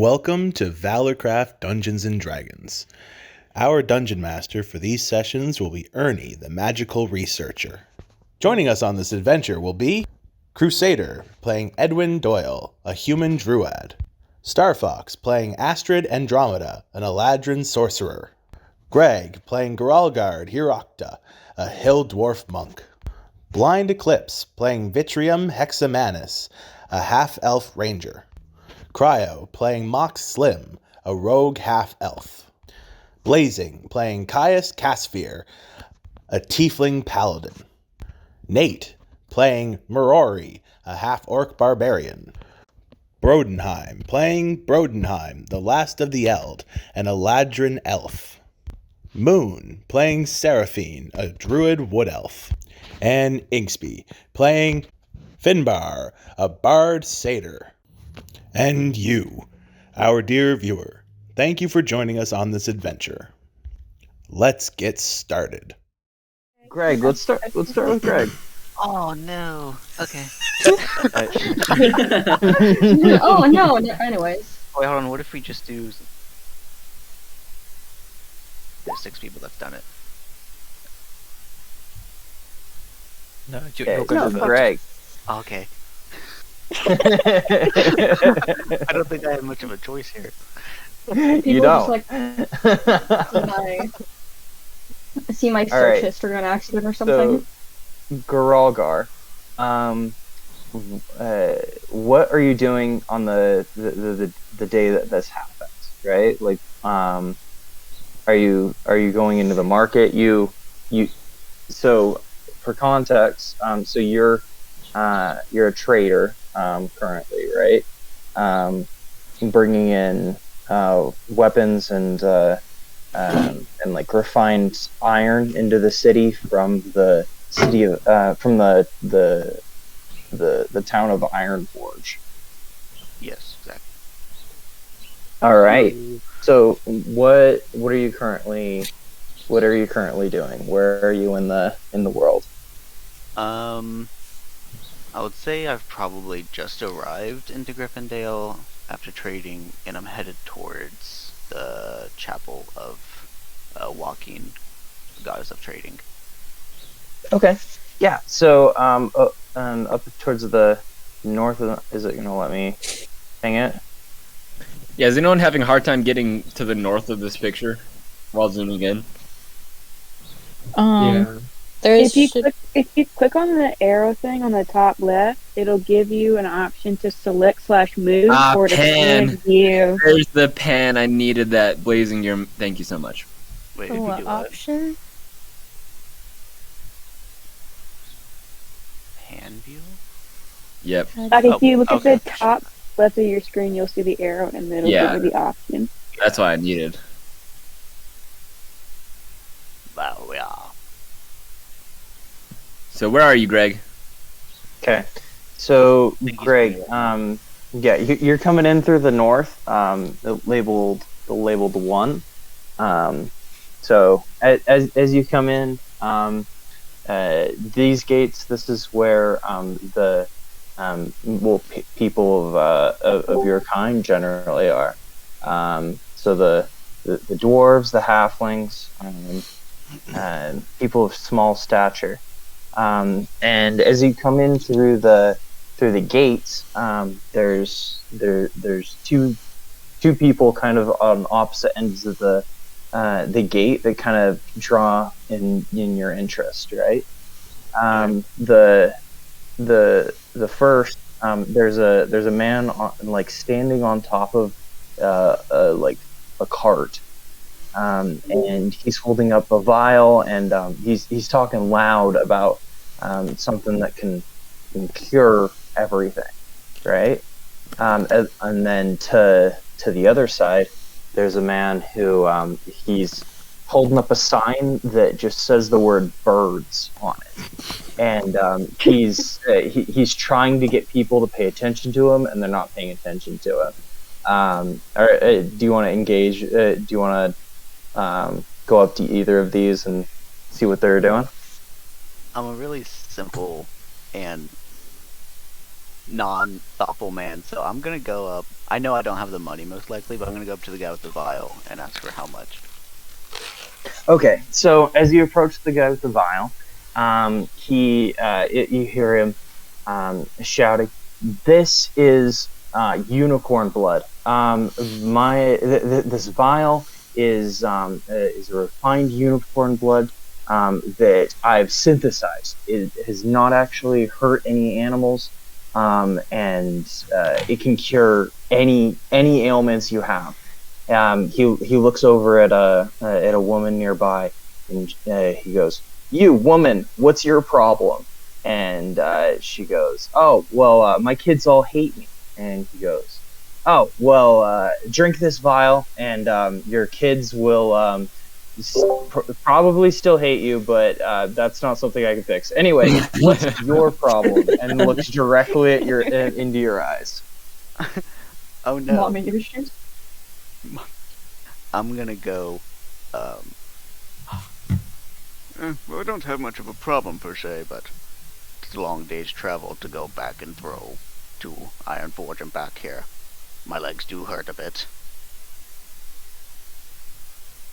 Welcome to ValourCraft Dungeons & Dragons. Our dungeon master for these sessions will be Ernie, the magical researcher. Joining us on this adventure will be Crusader, playing Edwin Doyle, a human druid. Starfox, playing Astrid Andromeda, an Eladrin sorcerer. Greg, playing Geralgard Hirokta, a hill dwarf monk. Blind Eclipse, playing Vitrium Hexamanus, a half-elf ranger. Cryo, playing Mox Slim, a rogue half-elf. Blazing, playing Caius Casphere, a tiefling paladin. Nate, playing Merori, a half-orc barbarian. Brodenheim, playing Brodenheim, the last of the Eld, an Eladrin elf. Moon, playing Seraphine, a druid wood elf. And Inksby, playing Finbar, a bard satyr. And you, our dear viewer, thank you for joining us on this adventure. Let's get started. Greg, let's start with Greg. Oh no. Okay. Oh no. Anyways. Wait, hold on. What if we just do? There's 6 people that've done it. No, Okay, Greg. Oh, okay. I don't think I have much of a choice here. You don't. Just, see my search history on accident or something. So, Geralgar, what are you doing on the day that this happens? Right? Like, are you going into the market? So for context, so you're a trader currently, right? Bringing in weapons and like refined iron into the city from the city of from the town of Ironforge. Yes, exactly. All right. So what are you currently doing? Where are you in the world? I would say I've probably just arrived into Gryffindale after trading, and I'm headed towards the chapel of Walking, goddess of trading. Okay. Yeah. So up towards the north of is it gonna let me hang it? Yeah, is anyone having a hard time getting to the north of this picture while zooming in? Yeah. If you click on the arrow thing on the top left, it'll give you an option to select/move or to pen. view. There's the pen. I needed that. Blazing your. Thank you so much. Wait, if you do option? Hand view? Yep. But if you look at okay. the top left of your screen, you'll see the arrow, and then it'll Yeah. give you the option. That's what I needed. Wow, yeah. So where are you, Greg? Okay. So Thank you. Greg, yeah, you're coming in through the north, labeled 1. So as you come in, these gates. This is where people of your kind generally are. So the dwarves, the halflings, and people of small stature. And as you come in through the gates, there's two people kind of on opposite ends of the gate that kind of draw in your interest, right? The first there's a man standing on top of a cart. And he's holding up a vial, and he's talking loud about something that can cure everything, right? And then to the other side, there's a man who he's holding up a sign that just says the word "birds" on it, and he's trying to get people to pay attention to him, and they're not paying attention to him. Do you want to engage? Do you want to go up to either of these and see what they're doing? I'm a really simple and non-thoughtful man, so I'm gonna go up. I know I don't have the money most likely, but I'm gonna go up to the guy with the vial and ask for how much. Okay, so as you approach the guy with the vial, you hear him shouting, "This is unicorn blood. This vial is a refined unicorn blood that I've synthesized. It has not actually hurt any animals, and it can cure any ailments you have." He looks over at a woman nearby, and he goes, "You woman, what's your problem?" And she goes, "Oh, well, my kids all hate me." And he goes, "Oh, well, drink this vial, and your kids will probably still hate you, but that's not something I can fix. Anyway, what's your problem?" And looks directly at into your eyes. Oh no. Mommy issues. I'm gonna go, well, I don't have much of a problem per se, but it's a long day's travel to go back and throw to Iron Forge and back here. My legs do hurt a bit.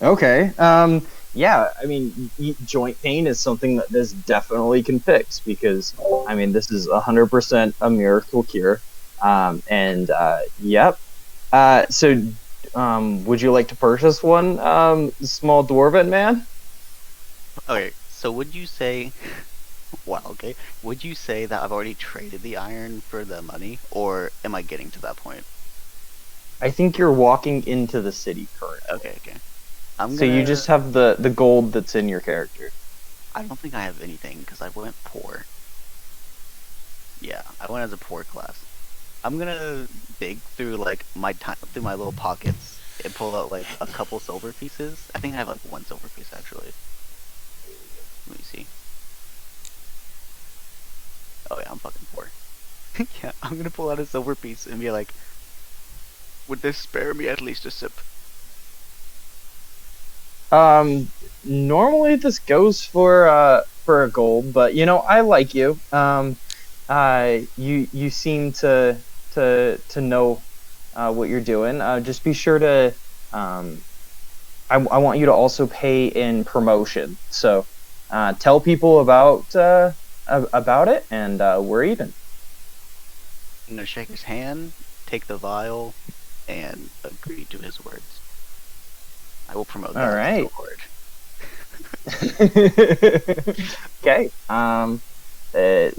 Okay. Yeah, I mean, joint pain is something that this definitely can fix because, I mean, this is 100% a miracle cure. Yep. So, would you like to purchase one, small dwarven man? Okay, so would you say... Wow, okay. Would you say that I've already traded the iron for the money, or am I getting to that point? I think you're walking into the city currently. Okay. So you just have the gold that's in your character. I don't think I have anything, because I went poor. Yeah, I went as a poor class. I'm gonna dig through, like, through my little pockets and pull out, like, a couple silver pieces. I think I have, like, one silver piece, actually. Let me see. Oh yeah, I'm fucking poor. Yeah, I'm gonna pull out a silver piece and be like, would this spare me at least a sip? Normally this goes for a gold, but you know, I like you. You seem to know what you're doing. Just be sure to I want you to also pay in promotion. So tell people about it, and we're even. I'm gonna shake his hand, take the vial, and agree to his words. I will promote that. All right. Okay.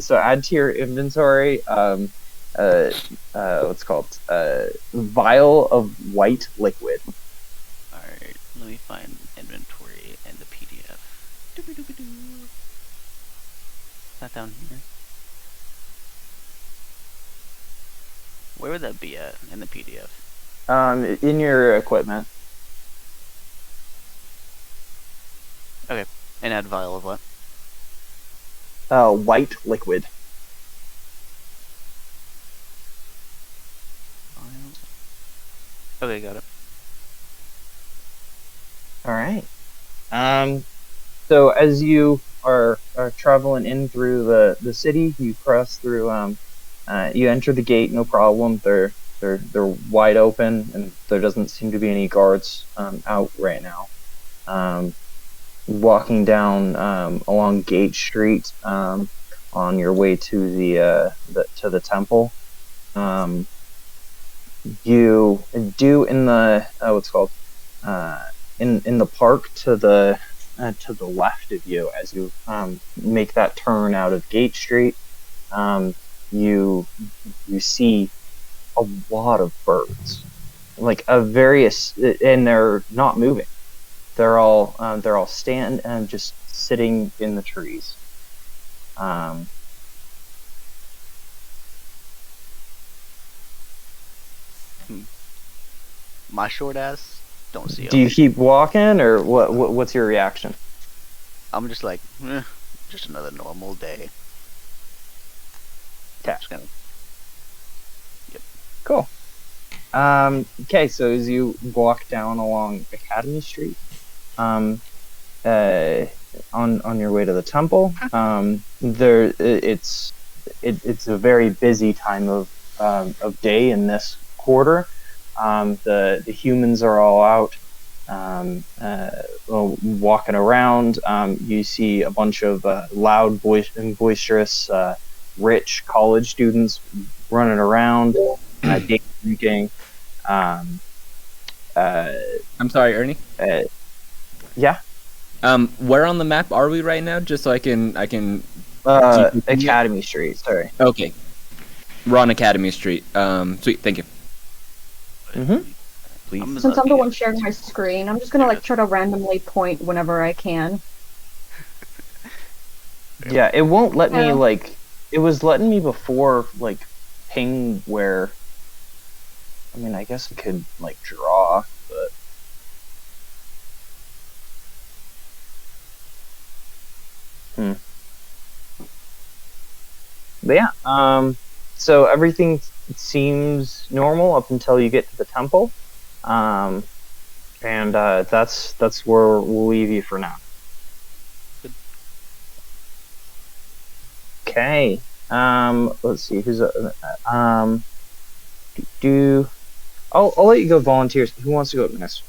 So add to your inventory. What's called vial of white liquid. All right. Let me find inventory and the PDF. Doo-ba-doo-ba-doo. Is that down here? Where would that be at in the PDF? In your equipment. Okay. And add vial of what? White liquid. Vial. Okay, got it. All right. So as you are traveling in through the city, you cross through. You enter the gate, no problem. They're wide open, and there doesn't seem to be any guards out right now. Walking down along Gate Street on your way to the temple, you do in the what's called in the park to the left of you as you make that turn out of Gate Street. You see a lot of birds, like various, and they're not moving. They're all stand and just sitting in the trees. My short ass don't see 'em. Do you keep walking, or what's your reaction? I'm just like, just another normal day. Okay. Just gonna... Yep. Cool. Okay, so as you walk down along Academy Street, on your way to the temple, it's a very busy time of day in this quarter. The humans are all out, walking around. You see a bunch of loud, boisterous, rich college students running around, drinking. I'm sorry, Ernie. Yeah. Where on the map are we right now? Just so I can. Academy Street. Sorry. Okay. We're on Academy Street. Sweet. Thank you. Mm-hmm. Please. Since I'm the one sharing my screen, I'm just gonna try to randomly point whenever I can. Yeah, it won't let me it was letting me before ping where. I mean, I guess I could draw, but. But yeah, so everything seems normal up until you get to the temple, and that's where we'll leave you for now. Okay. Let's see who's I'll let you go volunteers. Who wants to go up next?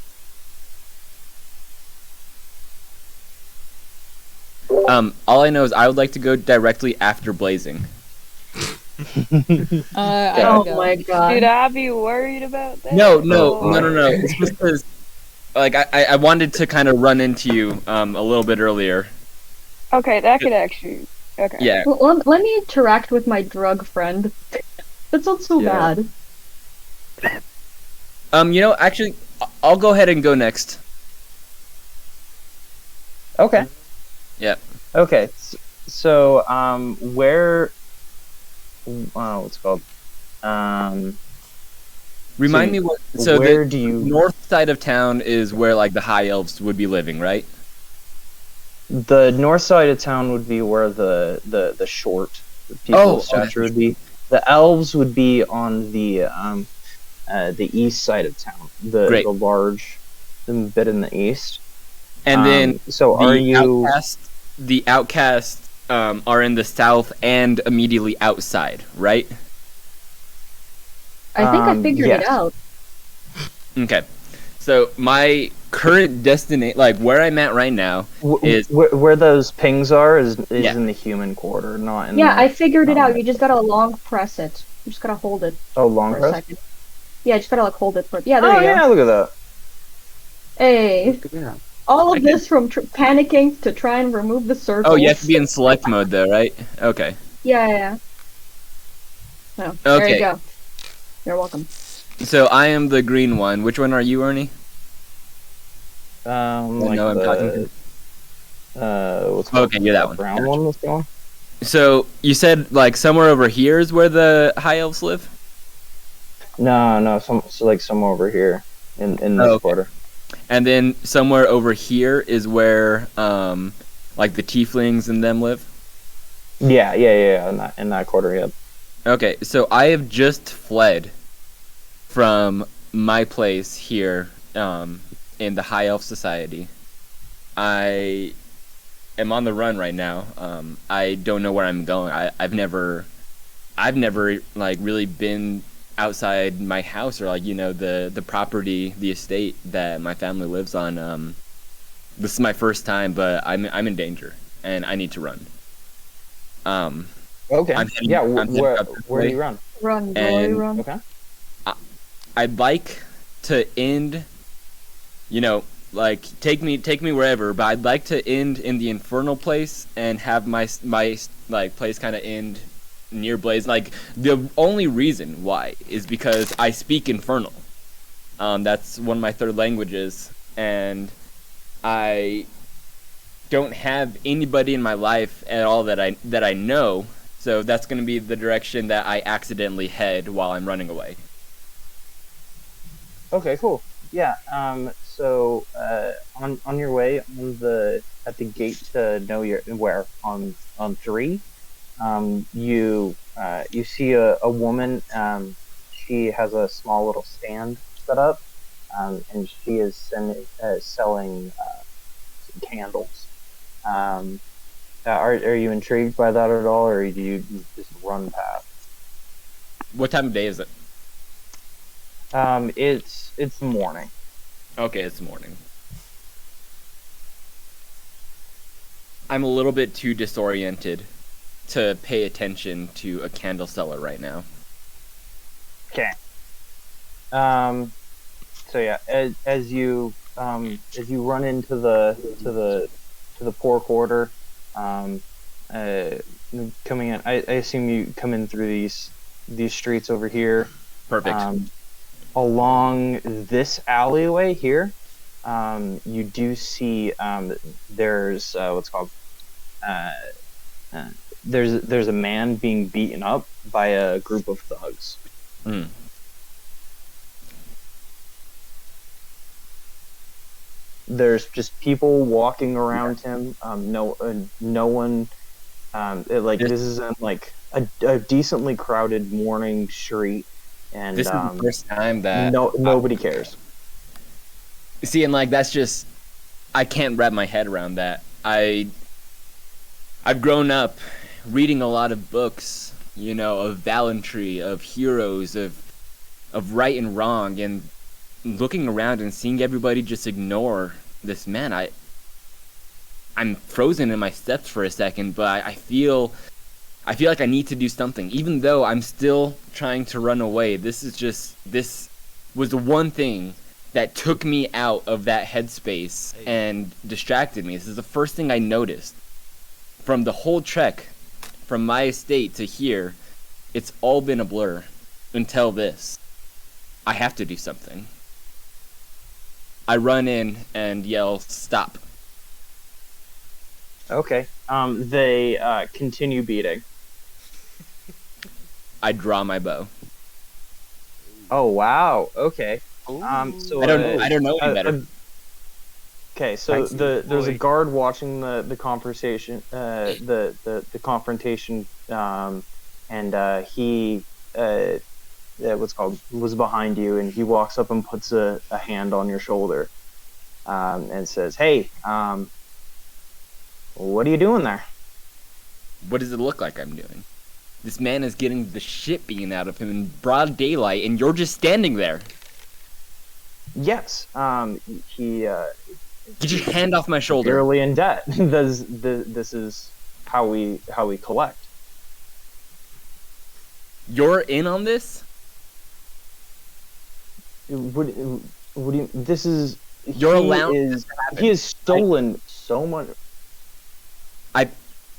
All I know is I would like to go directly after Blazing. Oh my god. Should I be worried about that? No. It's just because, I wanted to kind of run into you a little bit earlier. Okay, that could actually. Okay. Yeah. Well, let me interact with my drug friend. That sounds so bad. Actually, I'll go ahead and go next. Okay. Yeah. Okay. So, where? What's it called? Remind me what. So where the do you? north side of town is where the high elves would be living, right? The north side of town would be where the short people of stature would be. The elves would be on the east side of town. The large bit in the east. And then so are you? The outcasts are in the south and immediately outside, right? I think I figured it out. Okay. So my current destination, where I'm at right now, is where those pings are is in the human quarter, not in. Yeah, I figured it out. You just gotta long press it. You just gotta hold it. Oh, long for press. A second. Yeah, you just gotta hold it for. Yeah, there you go. Yeah, look at that. Hey. All of this from panicking to try and remove the circles. Oh, you have to be in select mode though, right? Okay. Yeah. No, there you go. You're welcome. So I am the green one. Which one are you, Ernie? I'm talking to. What's okay, you're that one. Brown one that's going. So you said somewhere over here is where the high elves live? No, somewhere over here in this quarter. And then somewhere over here is where the tieflings and them live? Yeah, in that quarter, yeah. Okay, so I have just fled from my place here in the High Elf Society. I am on the run right now. I don't know where I'm going. I've never really been outside my house or the property, the estate that my family lives on. This is my first time, but I'm in danger and I need to run. Okay. Where do you run? Run, boy, run. Okay. I'd like to end, take me wherever, but I'd like to end in the infernal place and have my place kind of end near Blaze. The only reason why is because I speak infernal. That's one of my third languages, and I don't have anybody in my life at all that I know. So that's going to be the direction that I accidentally head while I'm running away. Okay, cool. Yeah. So on your way at the gate to know where on 3, you see a woman. She has a small little stand set up, and she is selling some candles. Are you intrigued by that at all, or do you just run past? What time of day is it? It's morning. Okay, it's morning. I'm a little bit too disoriented to pay attention to a candle cellar right now. Okay. So yeah, as you run into the pork order, coming in, I assume you come in through these streets over here. Perfect. Along this alleyway here, you do see there's what's called there's a man being beaten up by a group of thugs. Mm. There's just people walking around him. No one. This is in like a decently crowded morning street, and This is the first time that nobody cares. See, and like that's just I can't wrap my head around that. I've grown up reading a lot of books, you know, of gallantry, of heroes, of right and wrong, and looking around and seeing everybody just ignore this man. I'm frozen in my steps for a second, but I feel like I need to do something, even though I'm still trying to run away. This was the one thing that took me out of that headspace and distracted me. This is the first thing I noticed. From the whole trek, from my estate to here, it's all been a blur until this. I have to do something. I run in and yell, "Stop." Okay. They continue beating. I draw my bow. Oh wow. Okay. Ooh. So I don't know any better. Okay, so there's a guard watching the conversation, the confrontation, and he was behind you, and he walks up and puts a hand on your shoulder, and says, "Hey, what are you doing there?" What does it look like I'm doing? This man is getting the shit beaten out of him in broad daylight, and you're just standing there. Yes. He. Get your hand off my shoulder. Barely in debt. This is how we collect. You're in on this? What do you? This is. You're allowing this to happen. He has stolen so much.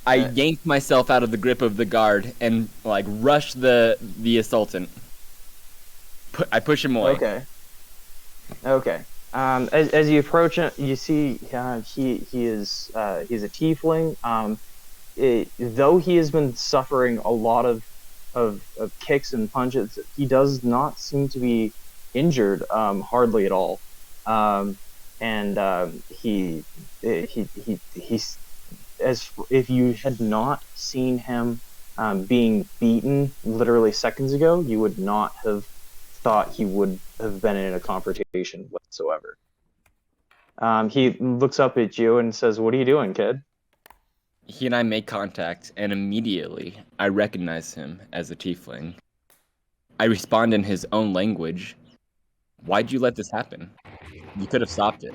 I yanked myself out of the grip of the guard and like rushed the assaultant. I push him away. Okay. As you approach him, you see he's a tiefling. Though he has been suffering a lot of kicks and punches, he does not seem to be injured hardly at all. He's as if you had not seen him being beaten literally seconds ago, you would not have thought he would have been in a confrontation whatsoever. He looks up at you and says, "What are you doing, kid?" He and I make contact, and immediately I recognize him as a tiefling. I respond in his own language. Why'd you let this happen? You could have stopped it.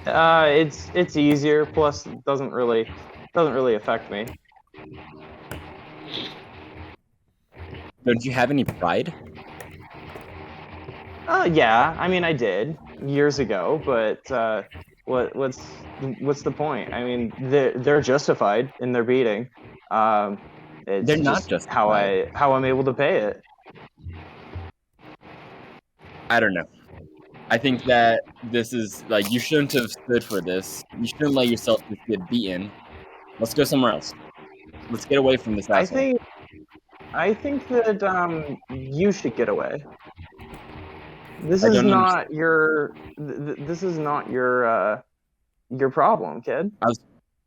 It's easier. Plus, it doesn't really affect me. Don't you have any pride? Yeah. I mean, I did years ago, but what's the point? I mean, they're justified in their beating. It's They're not just justified. how I'm able to pay it. I don't know. I think that this is like you shouldn't have stood for this. You shouldn't let yourself just get beaten. Let's go somewhere else. Let's get away from this asshole. I think that you should get away. This is not your problem, kid. I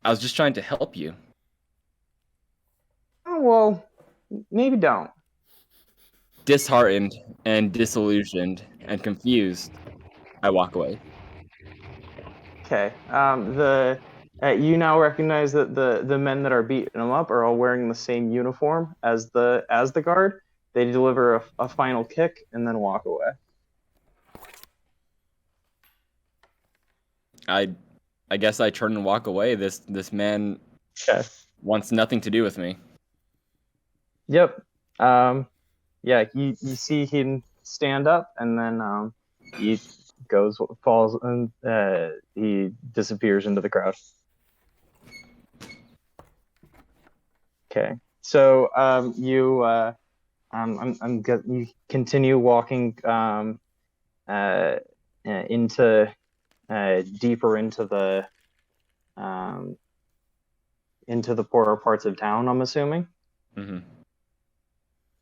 was just trying to help you. Oh, well, maybe don't. Disheartened and disillusioned and confused, I walk away. Okay. You now recognize that the men that are beating him up are all wearing the same uniform as the guard. they deliver a final kick and then walk away. I guess I turn and walk away. This man Okay. wants nothing to do with me. Yep. Yeah, you see him stand up, and then he falls, and he disappears into the crowd. Okay. So you continue walking into deeper into the poorer parts of town, I'm assuming. Mm-hmm.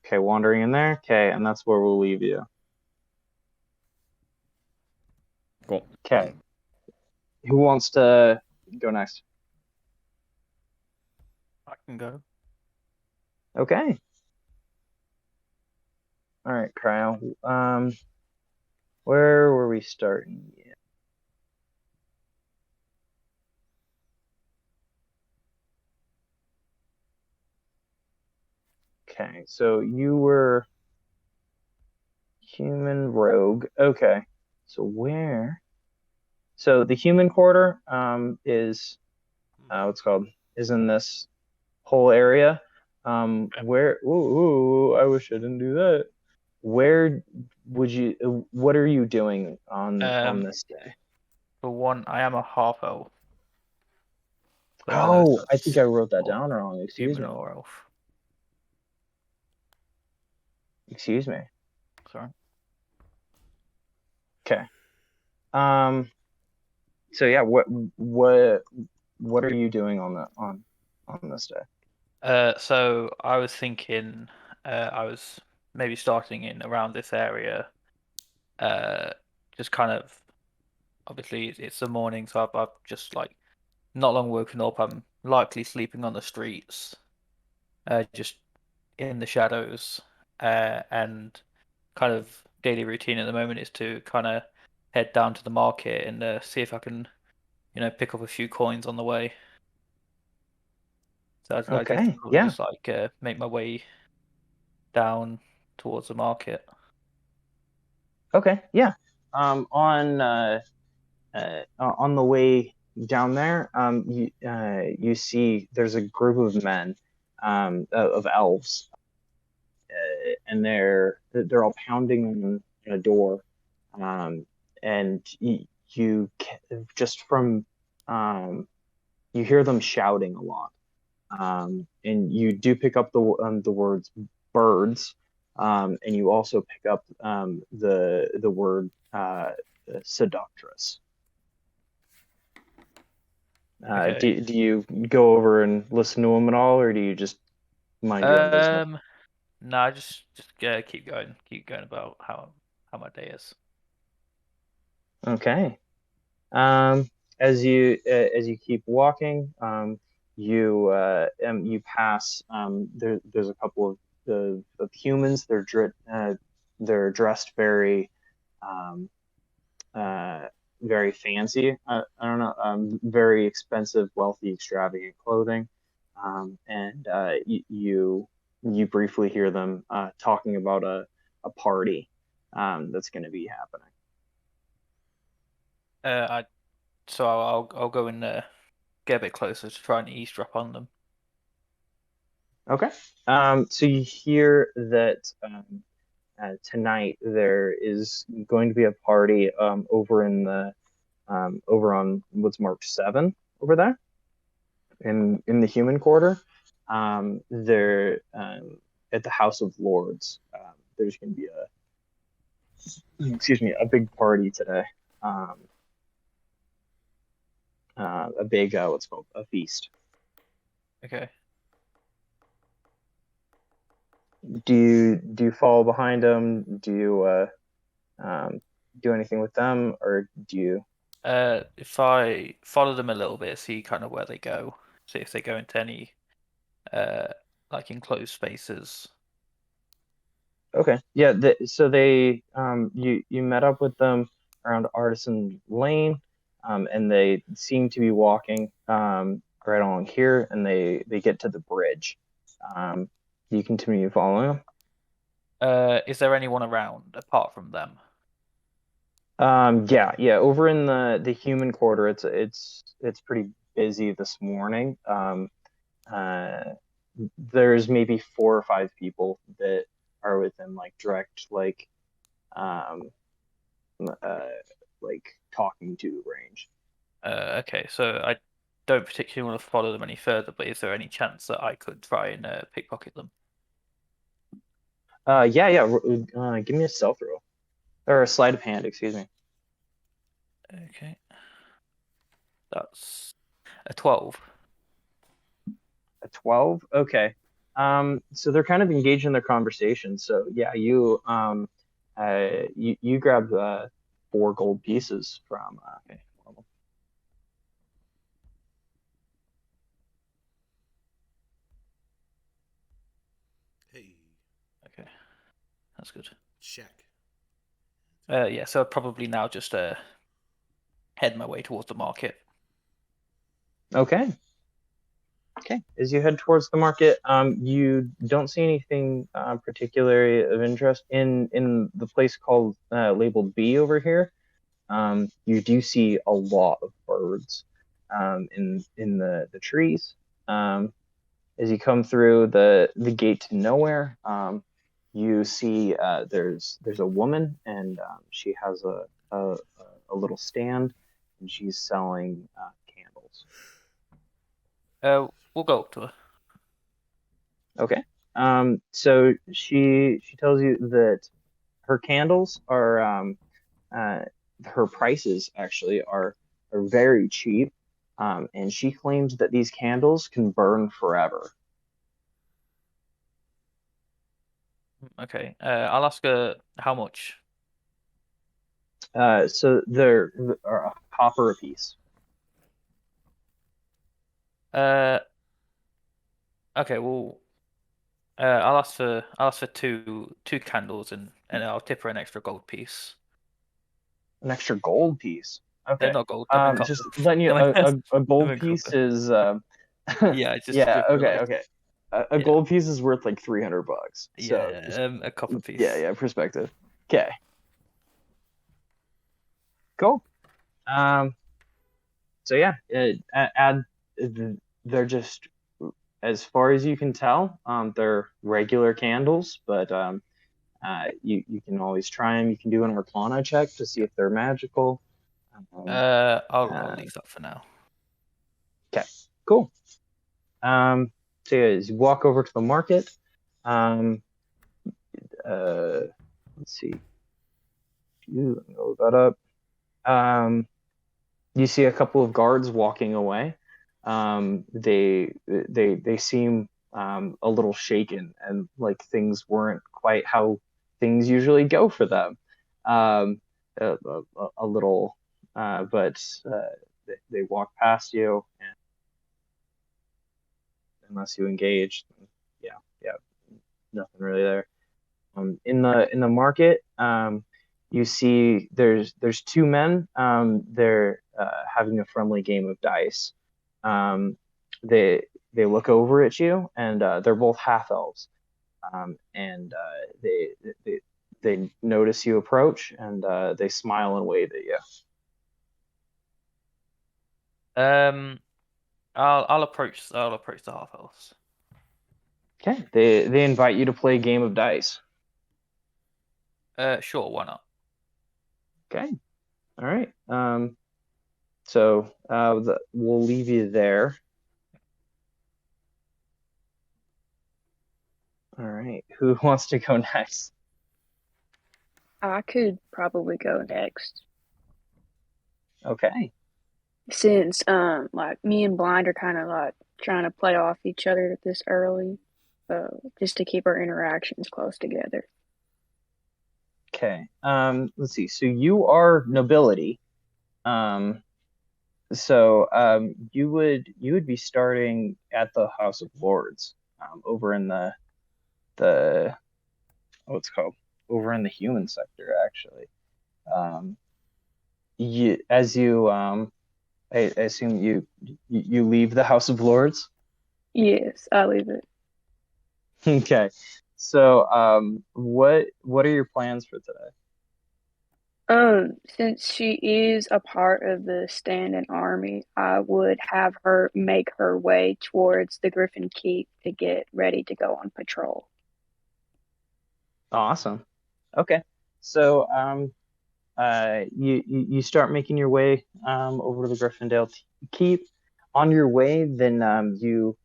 Okay, wandering in there. Okay, and that's where we'll leave you. Cool. Okay. Who wants to go next? I can go. Okay. All right, Cryo. Where were we starting? Okay, so you were human rogue. Okay, so where? So the human quarter is what's called is in this whole area. Where? Ooh, I wish I didn't do that. Where would you? What are you doing on this day? For one, I am a half elf. So I don't know if Oh, I think I that's wrote that down wrong. Excuse human me. or elf. Excuse me. Sorry. Okay. So yeah, what are you doing on this day? So I was thinking, I was maybe starting in around this area. Just kind of, obviously it's the morning, so I've just like not long woken up. I'm likely sleeping on the streets, just in the shadows, and kind of daily routine at the moment is to kind of head down to the market and see if I can, pick up a few coins on the way. So I guess Okay, probably yeah. just like make my way down towards the market. Okay, yeah. On the way down there, you see there's a group of men, of elves, and they're all pounding on a door, and just from you hear them shouting a lot, and you do pick up the words birds, and you also pick up the word seductress. Okay. Do you go over and listen to them at all, or do you just mind your own business? No, just keep going about how my day is. Okay. As you keep walking, you pass. There's a couple of humans. They're dressed very um, very fancy. I don't know, very expensive, wealthy, extravagant clothing. And you briefly hear them talking about a party that's going to be happening. I so I'll go and get a bit closer to try and eavesdrop on them. Okay. So you hear that tonight there is going to be a party over on what's marked 7 over there in the human quarter. There at the House of Lords. There's going to be a big party today. A big what's called a feast. Okay. Do you follow behind them? Do you do anything with them, or do you? If I follow them a little bit, see kind of where they go, see if they go into any uh like enclosed spaces. Okay, yeah. So you met up with them around Artisan Lane, and they seem to be walking right along here, and they get to the bridge. Do you continue following them? Is there anyone around apart from them? Yeah. Over in the human quarter, it's pretty busy this morning. Uh, there's maybe 4 or 5 people that are within like direct um like talking to range. Okay, so I don't particularly want to follow them any further, but is there any chance that I could try and pickpocket them? Yeah. Give me a stealth roll or a sleight of hand, excuse me. Okay. That's a 12. A 12. Okay. So they're kind of engaged in their conversation. So yeah, you grab 4 gold pieces from. Okay. Hey, Okay. That's good. check. Yeah, so I'd probably now just head my way towards the market. Okay. Okay. As you head towards the market, you don't see anything particularly of interest in the place called labeled B over here. You do see a lot of birds in the trees. As you come through the gate to nowhere, you see there's a woman, and she has a little stand, and she's selling candles. We'll go up to her. Okay. So she tells you that her candles are her prices actually are very cheap, and she claims that these candles can burn forever. Okay. I'll ask her how much. So they're a copper a piece. Okay. Well, I'll ask for two candles and I'll tip her an extra gold piece. An extra gold piece. They're Okay. not gold. They're meant copper. Just letting you They're a gold meant piece copper. is Yeah, I just yeah, okay, realized. okay. A Yeah. gold piece is worth like $300. So Yeah, just a copper piece. yeah, perspective. Okay. Cool. So yeah, they're just, as far as you can tell, they're regular candles, but you can always try them. You can do an Arcana check to see if they're magical. I'll leave that for now. Okay, cool. So yeah, as you walk over to the market, let's see. Let me load that up. You see a couple of guards walking away. They seem a little shaken, and like things weren't quite how things usually go for them. Um, a little, but they walk past you, and unless you engage, yeah, nothing really there. In the market, you see there's 2 men. They're having a friendly game of dice. Um, they look over at you, and they're both half elves. And they notice you approach, and they smile and wave at you. I'll approach the half elves. Okay. They invite you to play a game of dice. Sure, why not? Okay. All right. So we'll leave you there. All right. Who wants to go next? I could probably go next. Okay. Since like me and Blind are kind of like trying to play off each other this early, just to keep our interactions close together. Okay. Let's see. So you are nobility. You would be starting at the House of Lords, over in the what's it called, over in the human sector, actually. I assume you leave the House of Lords. Yes, I leave it. Okay. So, what are your plans for today? Since she is a part of the standing army, I would have her make her way towards the Griffin Keep to get ready to go on patrol. Awesome. Okay. So, you start making your way over to the Gryffindor Keep. On your way, then you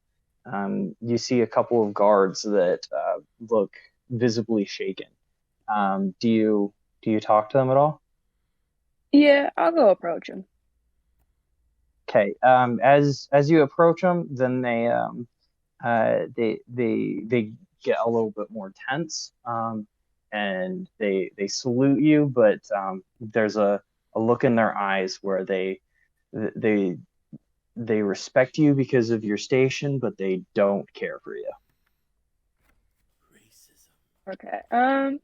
see a couple of guards that look visibly shaken. Do you talk to them at all? Yeah, I'll go approach him. Okay. As you approach them, then they get a little bit more tense, and they salute you, but there's a look in their eyes where they they respect you because of your station, but they don't care for you. Okay.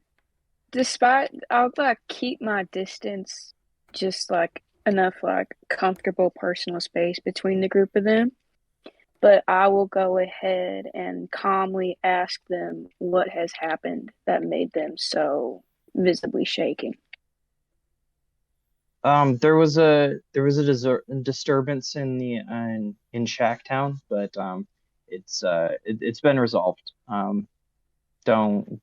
Despite I'll like keep my distance, just like enough like comfortable personal space between the group of them. But I will go ahead and calmly ask them what has happened that made them so visibly shaking. There was a disturbance in the in Shacktown, but it's been resolved. Don't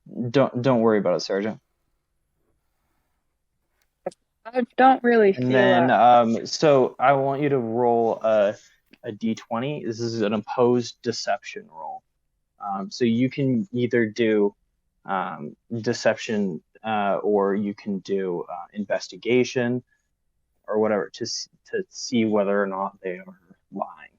don't worry about it, Sergeant. I don't really And feel then like so I want you to roll a d20. This is an opposed deception roll. So you can either do deception or you can do investigation or whatever to see whether or not they are lying.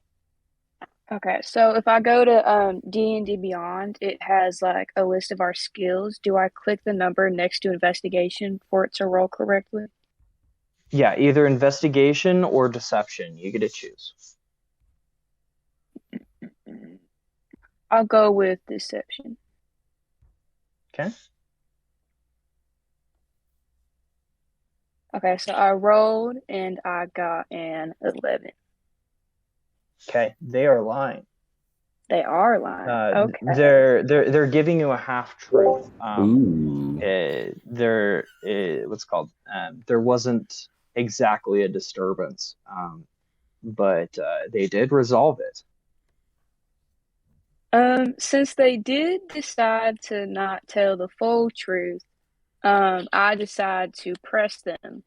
okay, so if I go to D&D Beyond, it has like a list of our skills. Do I click the number next to investigation for it to roll correctly? Yeah, either investigation or deception. You get to choose. I'll go with deception. Okay. Okay, so I rolled and I got an 11. Okay. They are lying. They are lying. Okay. They're giving you a half truth. Ooh. There what's it called there wasn't exactly a disturbance, but they did resolve it. Since they did decide to not tell the full truth, I decide to press them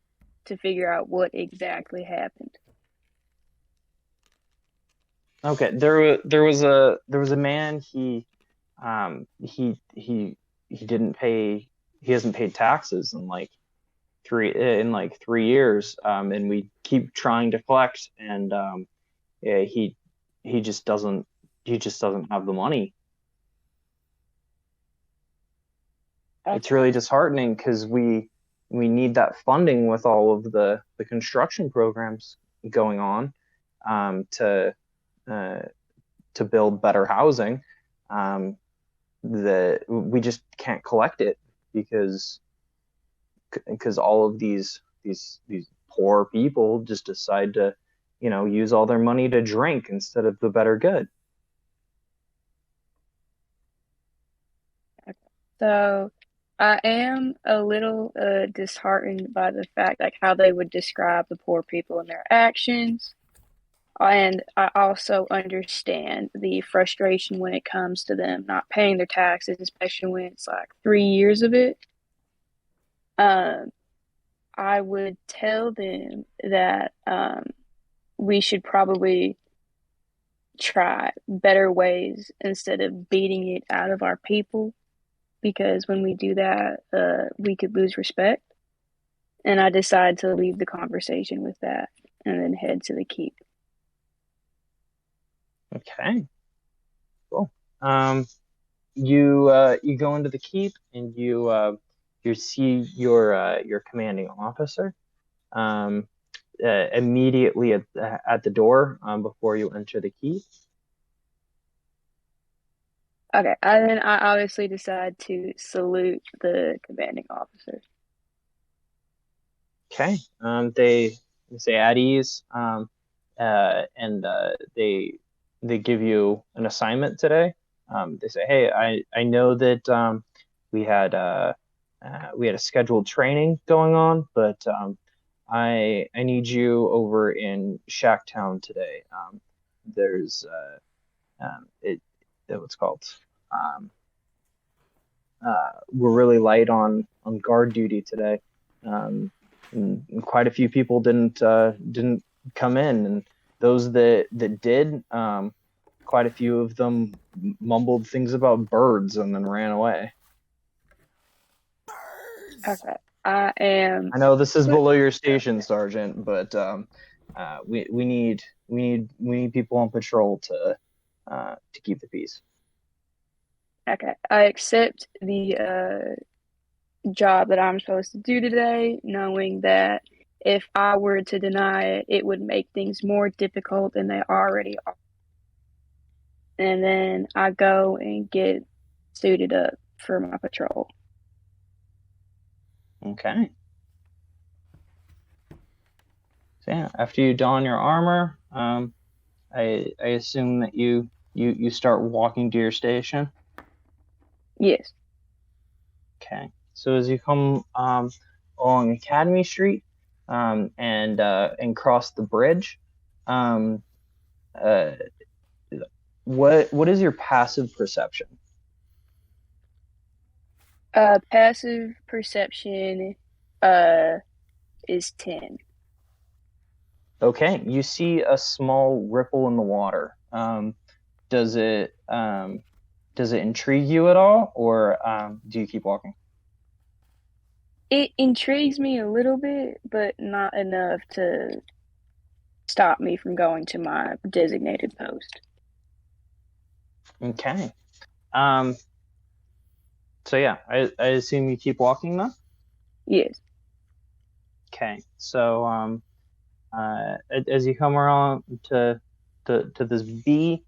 to figure out what exactly happened. Okay, there was a man. He didn't pay. He hasn't paid taxes in like 3 years, and we keep trying to collect, and yeah, he just doesn't have the money. It's really disheartening because we need that funding with all of the construction programs going on, to uh, to build better housing. Um, that we just can't collect it because all of these poor people just decide to, use all their money to drink instead of the better good. So I am a little disheartened by the fact like how they would describe the poor people and their actions. And I also understand the frustration when it comes to them not paying their taxes, especially when it's like 3 years of it. Um, I would tell them that we should probably try better ways instead of beating it out of our people, because when we do that, we could lose respect. And I decide to leave the conversation with that and then head to the keep. Okay, cool. You go into the keep and you see your commanding officer immediately at the door, before you enter the keep. Okay, and then I obviously decide to salute the commanding officer. Okay. They say at ease, and they give you an assignment today. they say, "Hey, I know that we had a scheduled training going on, but I need you over in Shacktown today. There's what's called um, we're really light on guard duty today, and quite a few people didn't come in, and those that did, quite a few of them mumbled things about birds and then ran away." Okay. I am. I know this is below your station, Sergeant, but we need people on patrol to keep the peace. Okay. I accept the job that I'm supposed to do today, knowing that if I were to deny it, it would make things more difficult than they already are. And then I go and get suited up for my patrol. Okay. So yeah, after you don your armor, I assume that you start walking to your station. Yes. Okay. So as you come along Academy Street and cross the bridge, um, uh, what is your passive perception? Passive perception is 10. Okay, you see a small ripple in the water. Does it intrigue you at all, or do you keep walking? It intrigues me a little bit, but not enough to stop me from going to my designated post. Okay. So yeah, I assume you keep walking then? Yes. Okay. So as you come around to this V,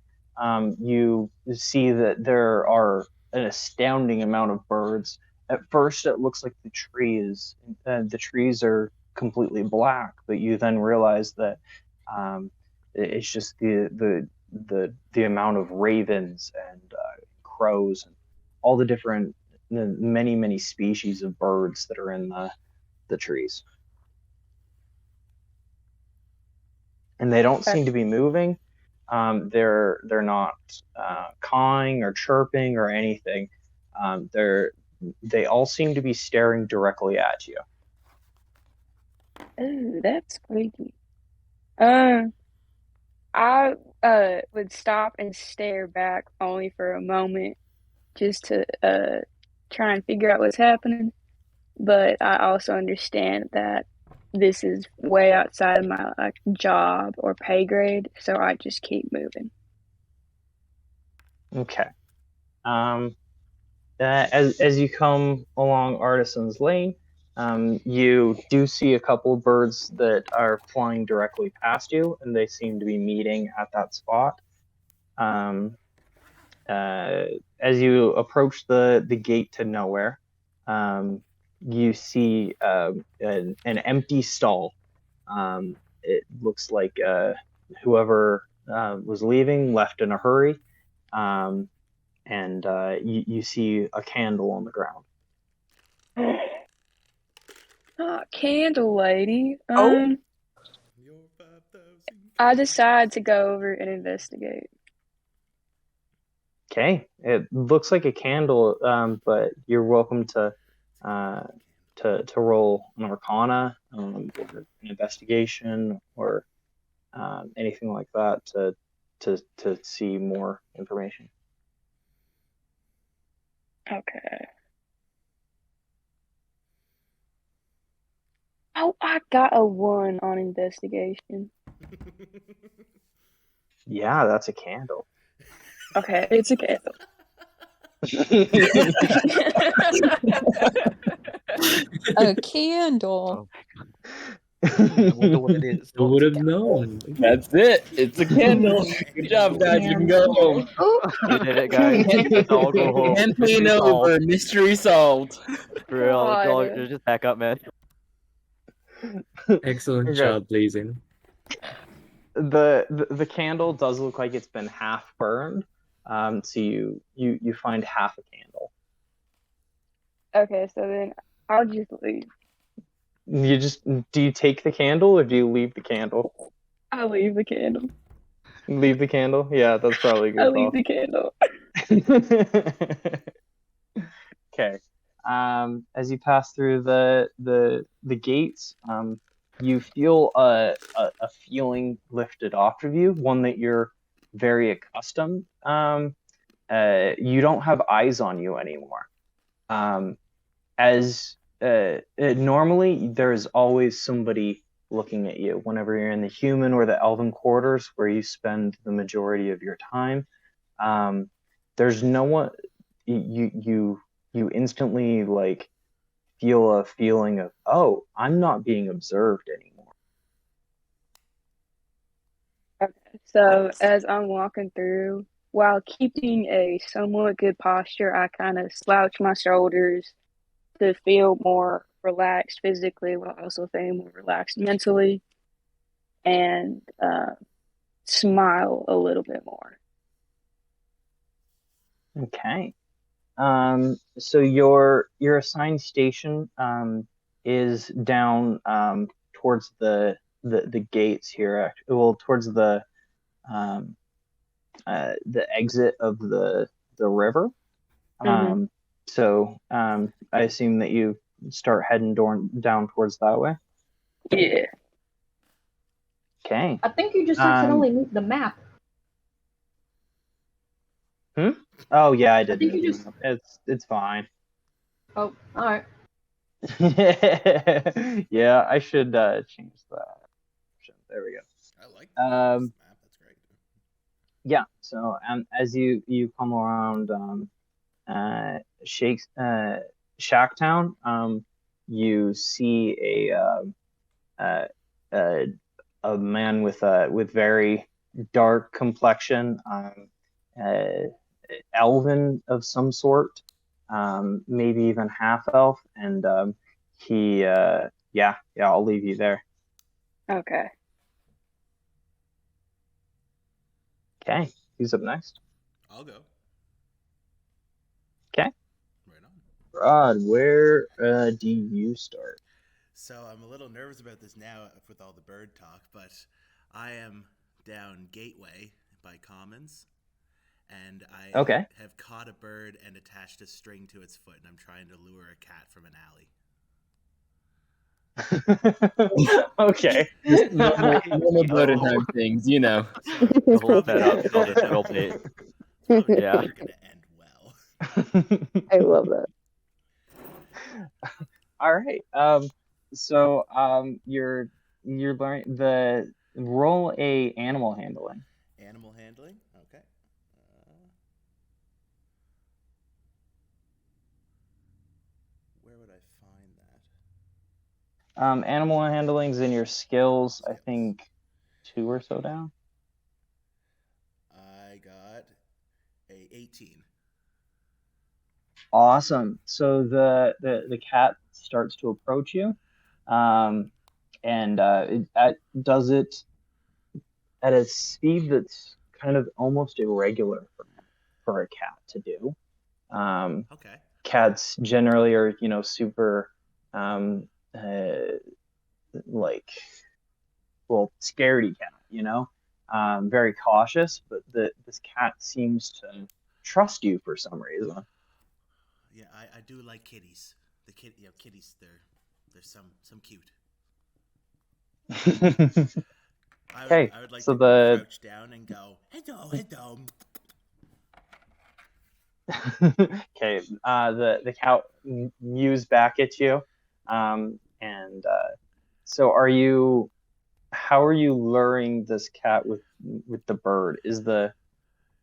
you see that there are an astounding amount of birds. At first, it looks like the trees are completely black, but you then realize that it's just the amount of ravens and crows and all the different many species of birds that are in the trees. And they don't seem to be moving. They're not cawing or chirping or anything. They all seem to be staring directly at you. Oh, that's creepy. I would stop and stare back only for a moment just to try and figure out what's happening. But I also understand that this is way outside of my job or pay grade, so I just keep moving. Okay. As you come along Artisan's Lane, you do see a couple of birds that are flying directly past you, and they seem to be meeting at that spot. As you approach the gate to nowhere, you see an empty stall. It looks like whoever was leaving left in a hurry, and you see a candle on the ground. Candle lady. I decide to go over and investigate. Okay, it looks like a candle, but you're welcome to roll an Arcana, or an investigation, or anything like that to see more information. Okay. Oh, I got a 1 on investigation. Yeah, that's a candle. Okay, it's a candle. A candle. I wonder what it is. Who would have known? That's it. It's a candle. Good job, guys. You can go home. You did it, guys. Let's all go home. Campaign over. Mystery solved. For real, God. just back up, man. Excellent Okay. job, blazing. The candle does look like it's been half burned, So you find half a candle. Okay, so then I'll just leave. Do you take the candle or do you leave the candle? I'll leave the candle. Leave the candle? Yeah, that's probably a good I'll leave call. the candle. Okay. As you pass through the gates, you feel a feeling lifted off of you, one that you're very accustomed. You don't have eyes on you anymore. Normally there's always somebody looking at you whenever you're in the human or the elven quarters where you spend the majority of your time. There's no one. You instantly like feel a feeling of, oh, I'm not being observed anymore. Okay, so as I'm walking through, while keeping a somewhat good posture, I kind of slouch my shoulders to feel more relaxed physically while also feeling more relaxed mentally, and smile a little bit more. Okay. So your assigned station is down towards the gates here. Well, towards the exit of the river. So I assume that you start heading down towards that way. Yeah. Okay. I think you just accidentally moved the map. Oh yeah, I did. I think you just. It's fine. Oh, all right. Yeah, I should change that. There we go. I like this map. That's great. Yeah. So as you come around Shacktown, you see a man with very dark complexion, elven of some sort, maybe even half elf, and he yeah, I'll leave you there. Okay. Okay, who's up next? I'll go. Okay. Right on. Rod, where do you start? So I'm a little nervous about this now with all the bird talk, but I am down Gateway by Commons, and I have caught a bird and attached a string to its foot, and I'm trying to lure a cat from an alley. Okay. Normal bird time things, you know. The whole setup, all the drill bait. Yeah. You're gonna end well. I love that. All right. So you're learning the roll a animal handling. Animal handling. Okay. Where would I find that? Animal handling's in your skills. I think 2 or so down. I got a 18. Awesome. So the cat starts to approach you, and it does it at a speed that's kind of almost irregular for a cat to do. Okay. Cats generally are, super like, well, scaredy cat, very cautious, but this cat seems to trust you for some reason. Yeah, I do like kitties. Kitties, they're some cute. Okay, I would like so to crouch down and go, hello. Okay, the cat mews back at you, and so how are you luring this cat with the bird?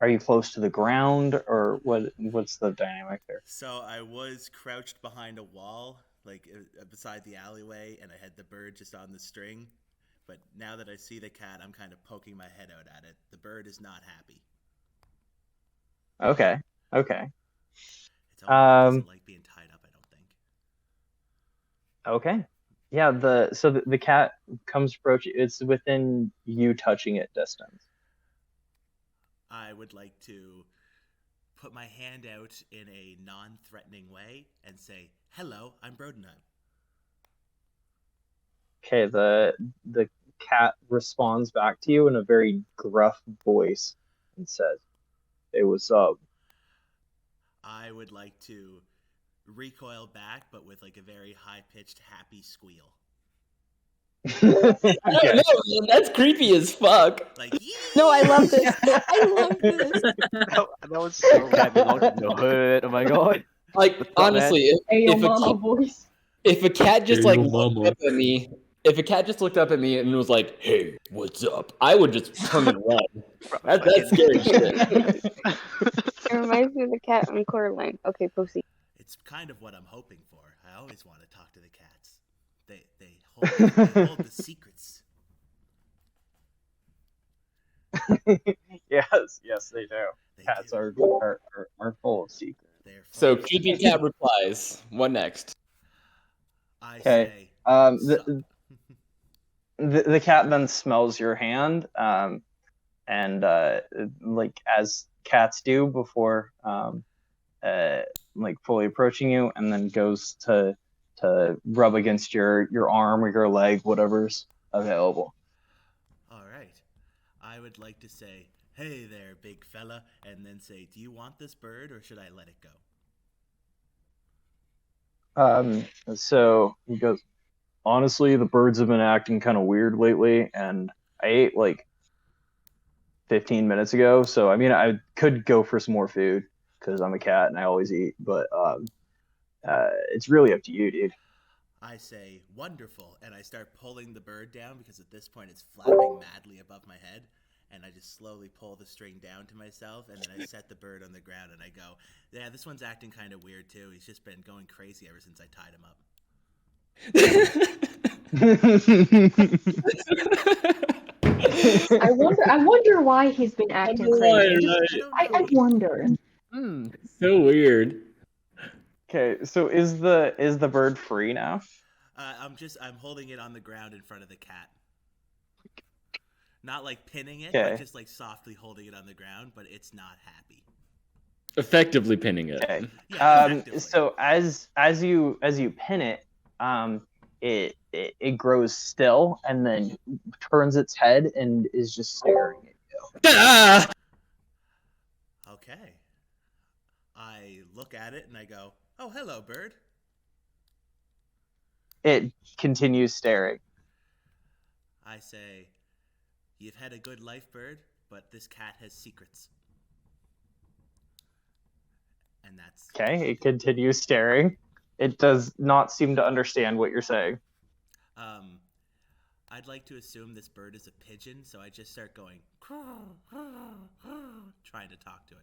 Are you close to the ground, or what's the dynamic there? So I was crouched behind a wall, like beside the alleyway, and I had the bird just on the string. But now that I see the cat, I'm kind of poking my head out at it. The bird is not happy. Okay. It doesn't like being tied up, I don't think. Okay. Yeah, the cat comes approach. It's within you touching it distance. I would like to put my hand out in a non-threatening way and say, "Hello, I'm Brodenheim." Okay, the cat responds back to you in a very gruff voice and says, "Hey, what's up?" I would like to recoil back, but with like a very high-pitched, happy squeal. I don't know, man. That's creepy as fuck. Like, No, I love this. I love this. That was so cat belongs to hurt. Oh my god. Like, honestly, Hey, yo, if a mama cat, voice. if a cat just Hey, like yo, looked mama. up at me, if a cat just looked up at me and was like, "Hey, what's up?" I would just turn and run. That's scary shit. It reminds me of the cat on Coraline. Okay, proceed. it's kind of what I'm hoping for. I always want to talk to the cats. They hold the secrets. Yes, they do. They Cats do. are full of secrets. They're full So of creepy secrets. cat replies. What next? I Okay. say, The, "Sup." the cat then smells your hand, and like as cats do before, like fully approaching you, and then goes to rub against your arm or your leg, whatever's available. All right. I would like to say, "Hey there, big fella," and then say, "Do you want this bird or should I let it go?" So he goes, "Honestly, the birds have been acting kind of weird lately, and I ate like 15 minutes ago, so I mean, I could go for some more food because I'm a cat and I always eat, but it's really up to you, dude." I say, "Wonderful," and I start pulling the bird down because at this point it's flapping madly above my head, and I just slowly pull the string down to myself, and then I set the bird on the ground and I go, "Yeah, this one's acting kind of weird too. He's just been going crazy ever since I tied him up." I wonder why he's been acting crazy. I don't know. I wonder. So weird. Okay, so is the bird free now? I'm holding it on the ground in front of the cat. Not like pinning it, Okay. but just like softly holding it on the ground, but it's not happy. Effectively pinning it. Okay. Yeah, effectively. So as you pin it, it grows still and then turns its head and is just staring at you. Ah! Okay. I look at it and I go, "Oh, hello, bird." It continues staring. I say, "You've had a good life, bird, but this cat has secrets." And that's Okay, it continues staring. It does not seem to understand what you're saying. I'd like to assume this bird is a pigeon, so I just start going, trying to talk to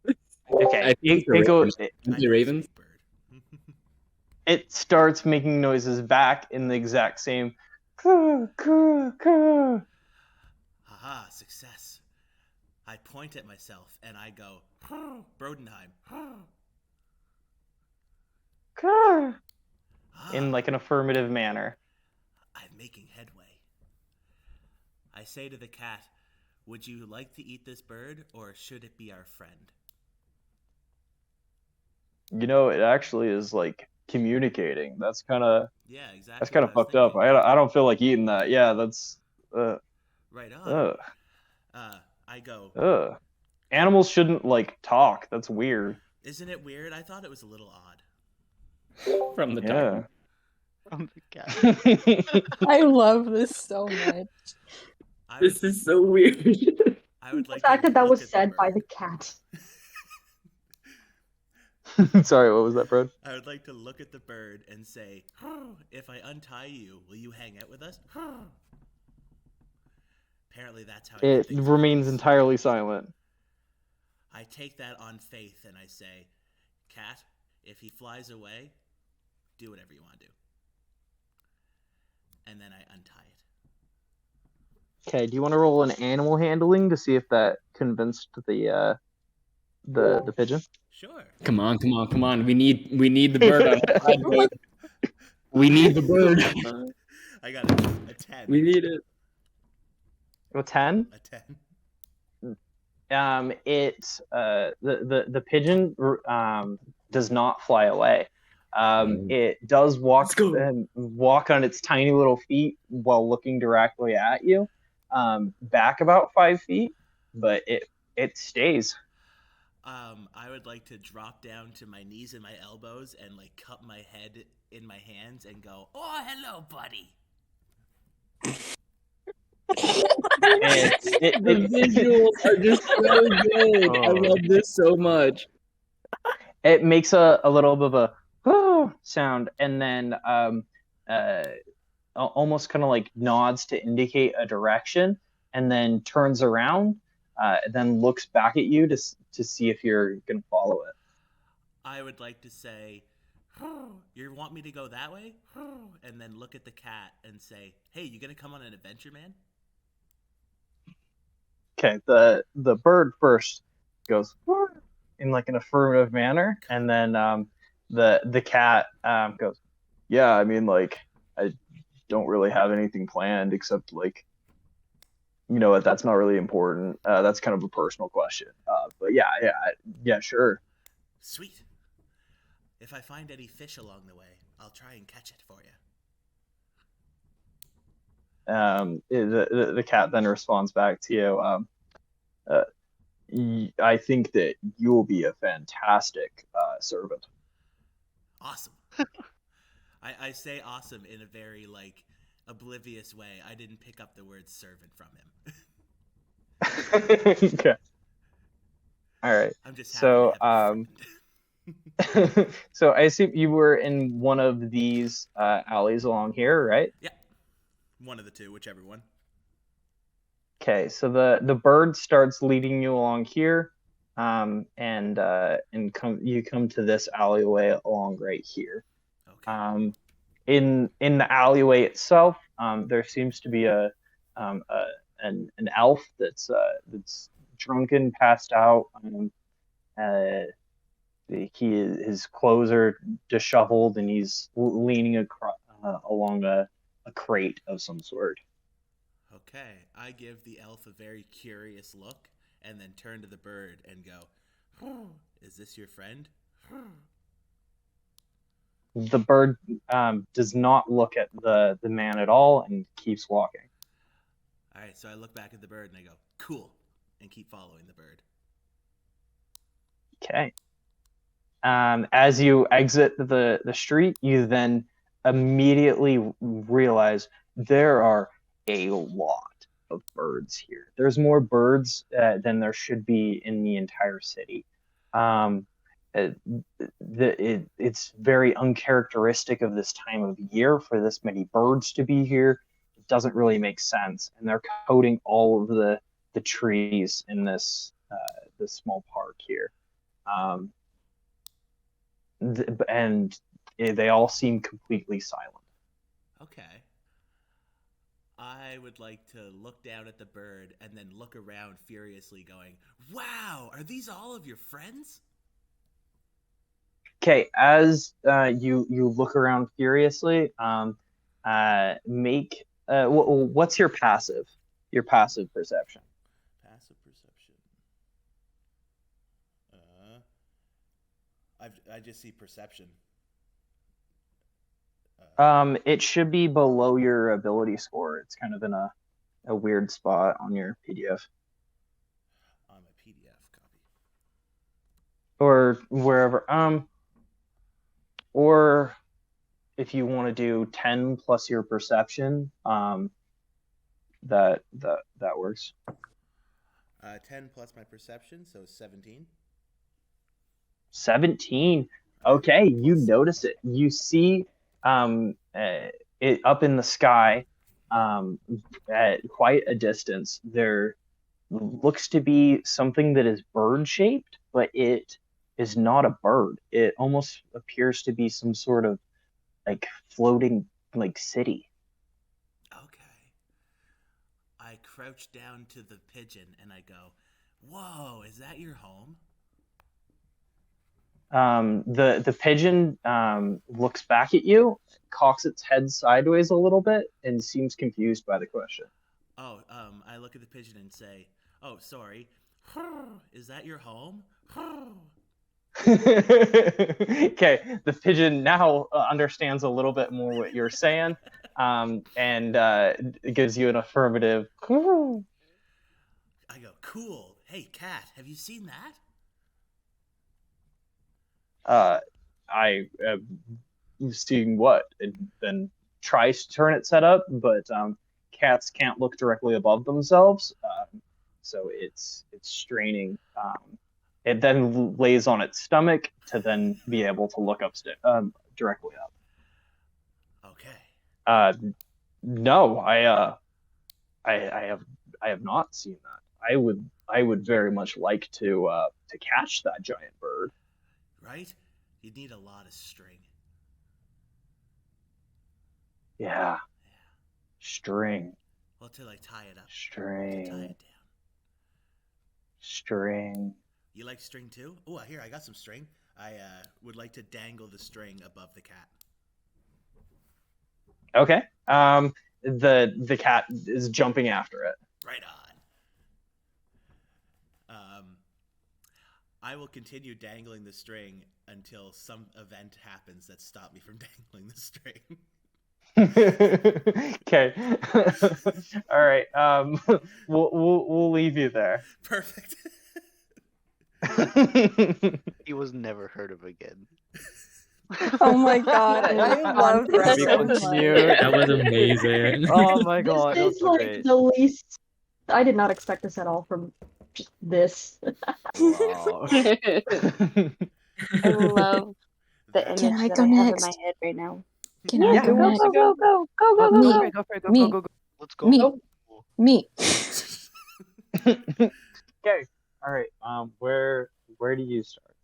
it. Okay, I think it goes. I The know, ravens? sweet bird. It starts making noises back in the exact same. Caw. Haha, success. I point at myself and I go, "Brodenheim." In like an affirmative manner. I'm making headway. I say to the cat, "Would you like to eat this bird, or should it be our friend?" You know, it actually is like communicating. That's kind of Yeah, exactly. that's kind of what I was fucked up. thinking. I don't feel like eating that. Yeah, that's Right on. ugh. I go, Ugh. Animals shouldn't like talk. That's weird. "Isn't it weird? I thought it was a little odd." From the Yeah. From the cat. I love this so much. I This would, is so weird. I would The like fact to that that look was at said by the bird. cat. Sorry, what was that, bro? I would like to look at the bird and say, "If I untie you, will you hang out with us?" Apparently that's how I It get things remains works. entirely silent. I take that on faith and I say, "Cat, if he flies away, do whatever you want to do." And then I untie it. Okay, do you want to roll an animal handling to see if that convinced the pigeon? Sure. Come on. We need the bird on our side, boys. We need the bird. I got a 10. We need it. A 10? A 10. The pigeon does not fly away. It does walk on its tiny little feet while looking directly at you, back about 5 feet, but it stays. I would like to drop down to my knees and my elbows and like cup my head in my hands and go, "Oh, hello, buddy." The visuals are just so good. I love this so much. It makes a little bit of a sound, and then almost kind of like nods to indicate a direction, and then turns around, then looks back at you to see if you're gonna follow it. I would like to say, "You want me to go that way?" And then look at the cat and say, "Hey, you gonna come on an adventure, man?" Okay, the bird first goes in like an affirmative manner, and then the cat goes, "Yeah, I mean, like, I don't really have anything planned except like, you know what? That's not really important. That's kind of a personal question. But yeah, sure." Sweet. If I find any fish along the way, I'll try and catch it for you. The cat then responds back to you. I think that you'll be a fantastic servant. Awesome. I say awesome in a very like oblivious way. I didn't pick up the word servant from him. Okay. All right. I'm just happy So to have a friend. so I assume you were in one of these alleys along here, right? Yeah. One of the two, whichever one. Okay, so the bird starts leading you along here, and you come to this alleyway along right here. Okay. In the alleyway itself, there seems to be an elf that's drunken, passed out. His clothes are disheveled, and he's leaning along a crate of some sort. Okay, I give the elf a very curious look and then turn to the bird and go, "Is this your friend?" The bird does not look at the man at all and keeps walking. All right, so I look back at the bird and I go, "Cool," and keep following the bird. Okay. As you exit the street, you then immediately realize there are a lot of birds here. There's more birds than there should be in the entire city. It's very uncharacteristic of this time of year for this many birds to be here. It doesn't really make sense, and they're coating all of the trees in this small park here. And they all seem completely silent. Okay. I would like to look down at the bird and then look around furiously going, "Wow, are these all of your friends?" Okay, as you look around furiously, make what's your passive? Your passive perception. Passive perception. I just see perception. It should be below your ability score. It's kind of in a weird spot on your PDF. On my PDF copy. Or wherever. Or if you want to do 10 plus your perception, that works. 10 plus my perception, so 17. 17. Okay, you notice it. You see it up in the sky, at quite a distance. There looks to be something that is bird-shaped, but it is not a bird. It almost appears to be some sort of like floating like city. Okay. I crouch down to the pigeon and I go, "Whoa, is that your home?" The pigeon looks back at you, cocks its head sideways a little bit, and seems confused by the question. Oh, I look at the pigeon and say, "Oh, sorry. Is that your home? Okay, the pigeon now understands a little bit more what you're saying, and it gives you an affirmative. I go, cool. Hey, cat, have you seen that? I seeing what, and then tries to turn it set up, but cats can't look directly above themselves, so it's straining. It then lays on its stomach to then be able to look directly up. Okay. No, I have not seen that. I would very much like to catch that giant bird. Right? You'd need a lot of string. Yeah. String. Well, to like tie it up. String. To tie it down. String. You like string too? Oh, here, I got some string. I would like to dangle the string above the cat. Okay. The cat is jumping after it. Right on. I will continue dangling the string until some event happens that stops me from dangling the string. Okay. All right. We'll leave you there. Perfect. He was never heard of again. Oh my god, I love that We so much. continue. That was amazing. Oh my god, This that's is so like great. the least. I did not expect this at all from just this. Wow. I love the Can image I that go I have in next? my head right now. Can Yeah, I go go, next? go, go, go, go, go, Go go, for go. it, go for it, Me. go. Let's go. Me. Oh. Me. Okay. All right. Where do you start?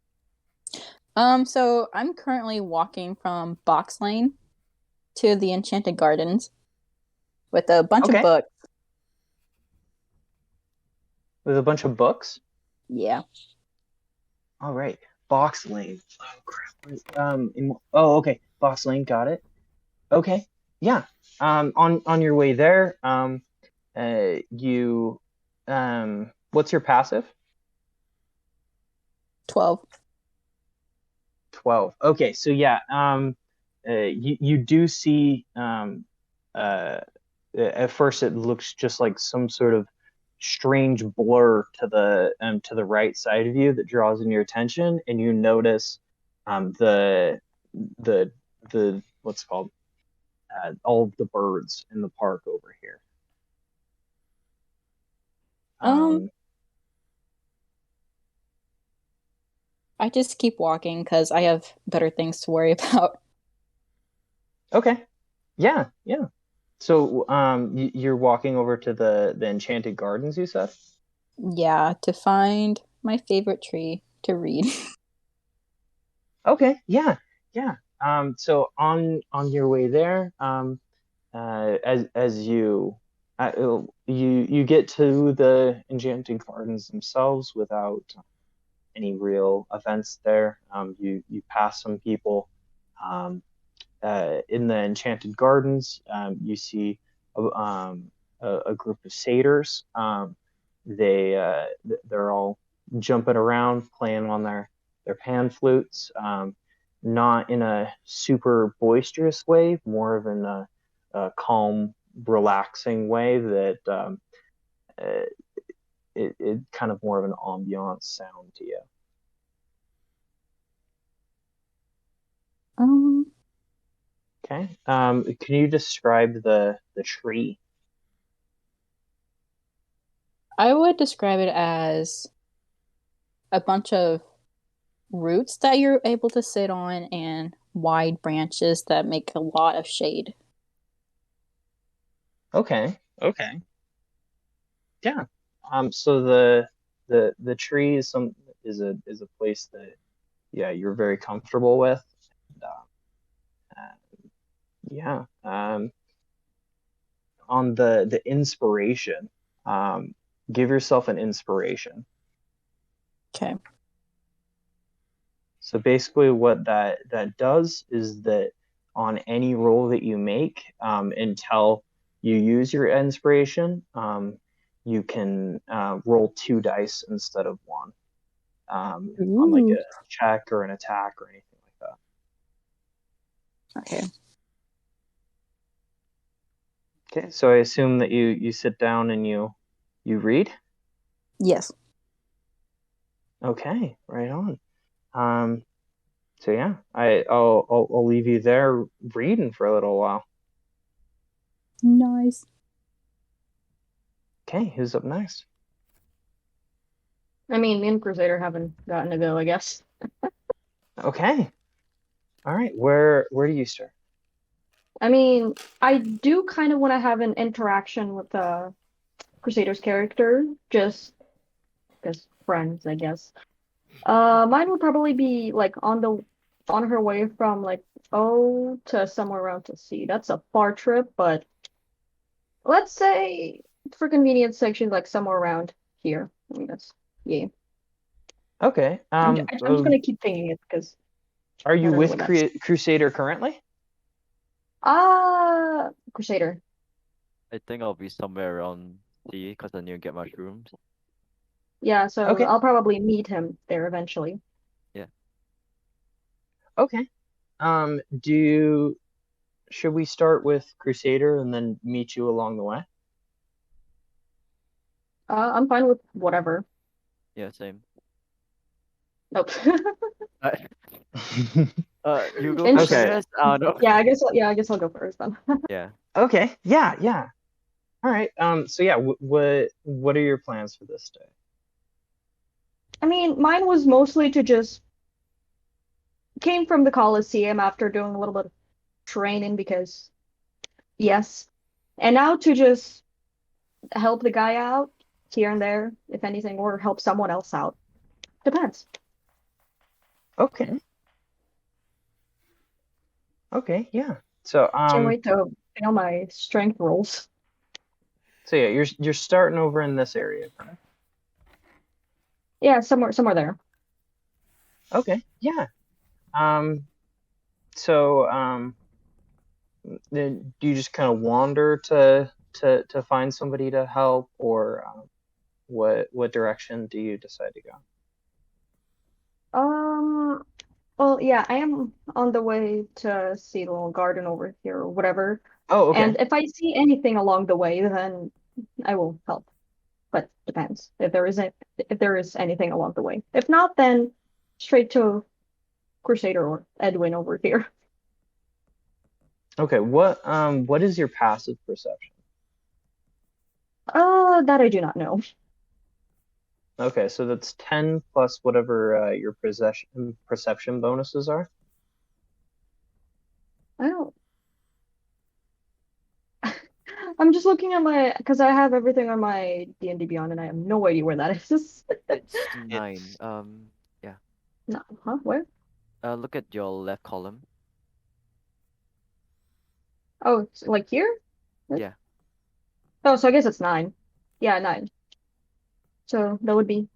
So I'm currently walking from Box Lane to the Enchanted Gardens with a bunch Okay. of books. With a bunch of books. Yeah. All right. Box Lane. Oh crap. Okay. Box Lane. Got it. Okay. Yeah. On your way there, you, what's your passive? 12. 12. Okay. So yeah. You do see. At first, it looks just like some sort of strange blur to the right side of you that draws in your attention, and you notice the what's it called, all of the birds in the park over here. I just keep walking because I have better things to worry about. Okay. Yeah. So you're walking over to the Enchanted Gardens, you said? Yeah, to find my favorite tree to read. Okay. Yeah. So on your way there, as you you get to the Enchanted Gardens themselves without any real events there. You pass some people. In the Enchanted Gardens, you see a group of satyrs. They're all jumping around, playing on their pan flutes. Not in a super boisterous way, more of in a calm, relaxing way that it kind of more of an ambiance sound to you. Okay. Can you describe the tree? I would describe it as a bunch of roots that you're able to sit on and wide branches that make a lot of shade. Okay. Yeah. So the tree is a place that you're very comfortable with. Yeah. On the inspiration, give yourself an inspiration. Okay. So basically what that does is that on any roll that you make, until you use your inspiration, you can roll 2 dice instead of 1 on like a check or an attack or anything like that. Okay. Okay, so I assume that you sit down and you read. Yes. Okay, right on. So yeah, I'll leave you there reading for a little while. Nice. Okay, who's up next? I mean, me and Crusader haven't gotten to go, I guess. Okay. All right, where do you start? I mean, I do kind of want to have an interaction with Crusader's character, just because friends, I guess. Mine would probably be like on her way from like O to somewhere around to C. That's a far trip, but let's say for convenience section, like somewhere around here. I mean, that's yeah. Okay. I'm just gonna keep thinking it because Are you I don't know with what that's. Crusader currently? Crusader. I think I'll be somewhere around C because I need to get mushrooms. Yeah, so Okay. I'll probably meet him there eventually. Okay. Should we start with Crusader and then meet you along the way? I'm fine with whatever. Yeah, same. Nope. You go Interesting. first? I don't know. Yeah, I guess I'll go first then. Yeah. Okay. Yeah. All right. So yeah, what are your plans for this day? I mean, mine was mostly to just came from the Coliseum after doing a little bit of training because yes. And now to just help the guy out here and there, if anything, or help someone else out. Depends. Okay. Okay. Yeah. So Can't wait to fail my strength rolls. So yeah, you're starting over in this area, correct? Yeah, somewhere there. Okay. Yeah. So then do you just kind of wander to find somebody to help, or what direction do you decide to go? Well, yeah, I am on the way to see the little garden over here or whatever. Oh, okay. And if I see anything along the way, then I will help. But depends if there is anything along the way. If not, then straight to Crusader or Edwin over here. Okay. What is your passive perception? That I do not know. Okay, so that's 10 plus whatever your perception bonuses are. I don't. I'm just looking at because I have everything on my D&D Beyond, and I have no idea where that is. It's 9. Yeah. No, huh? Where? Look at your left column. Oh, it's like here? Yeah. Oh, so I guess it's 9. Yeah, 9. So that would be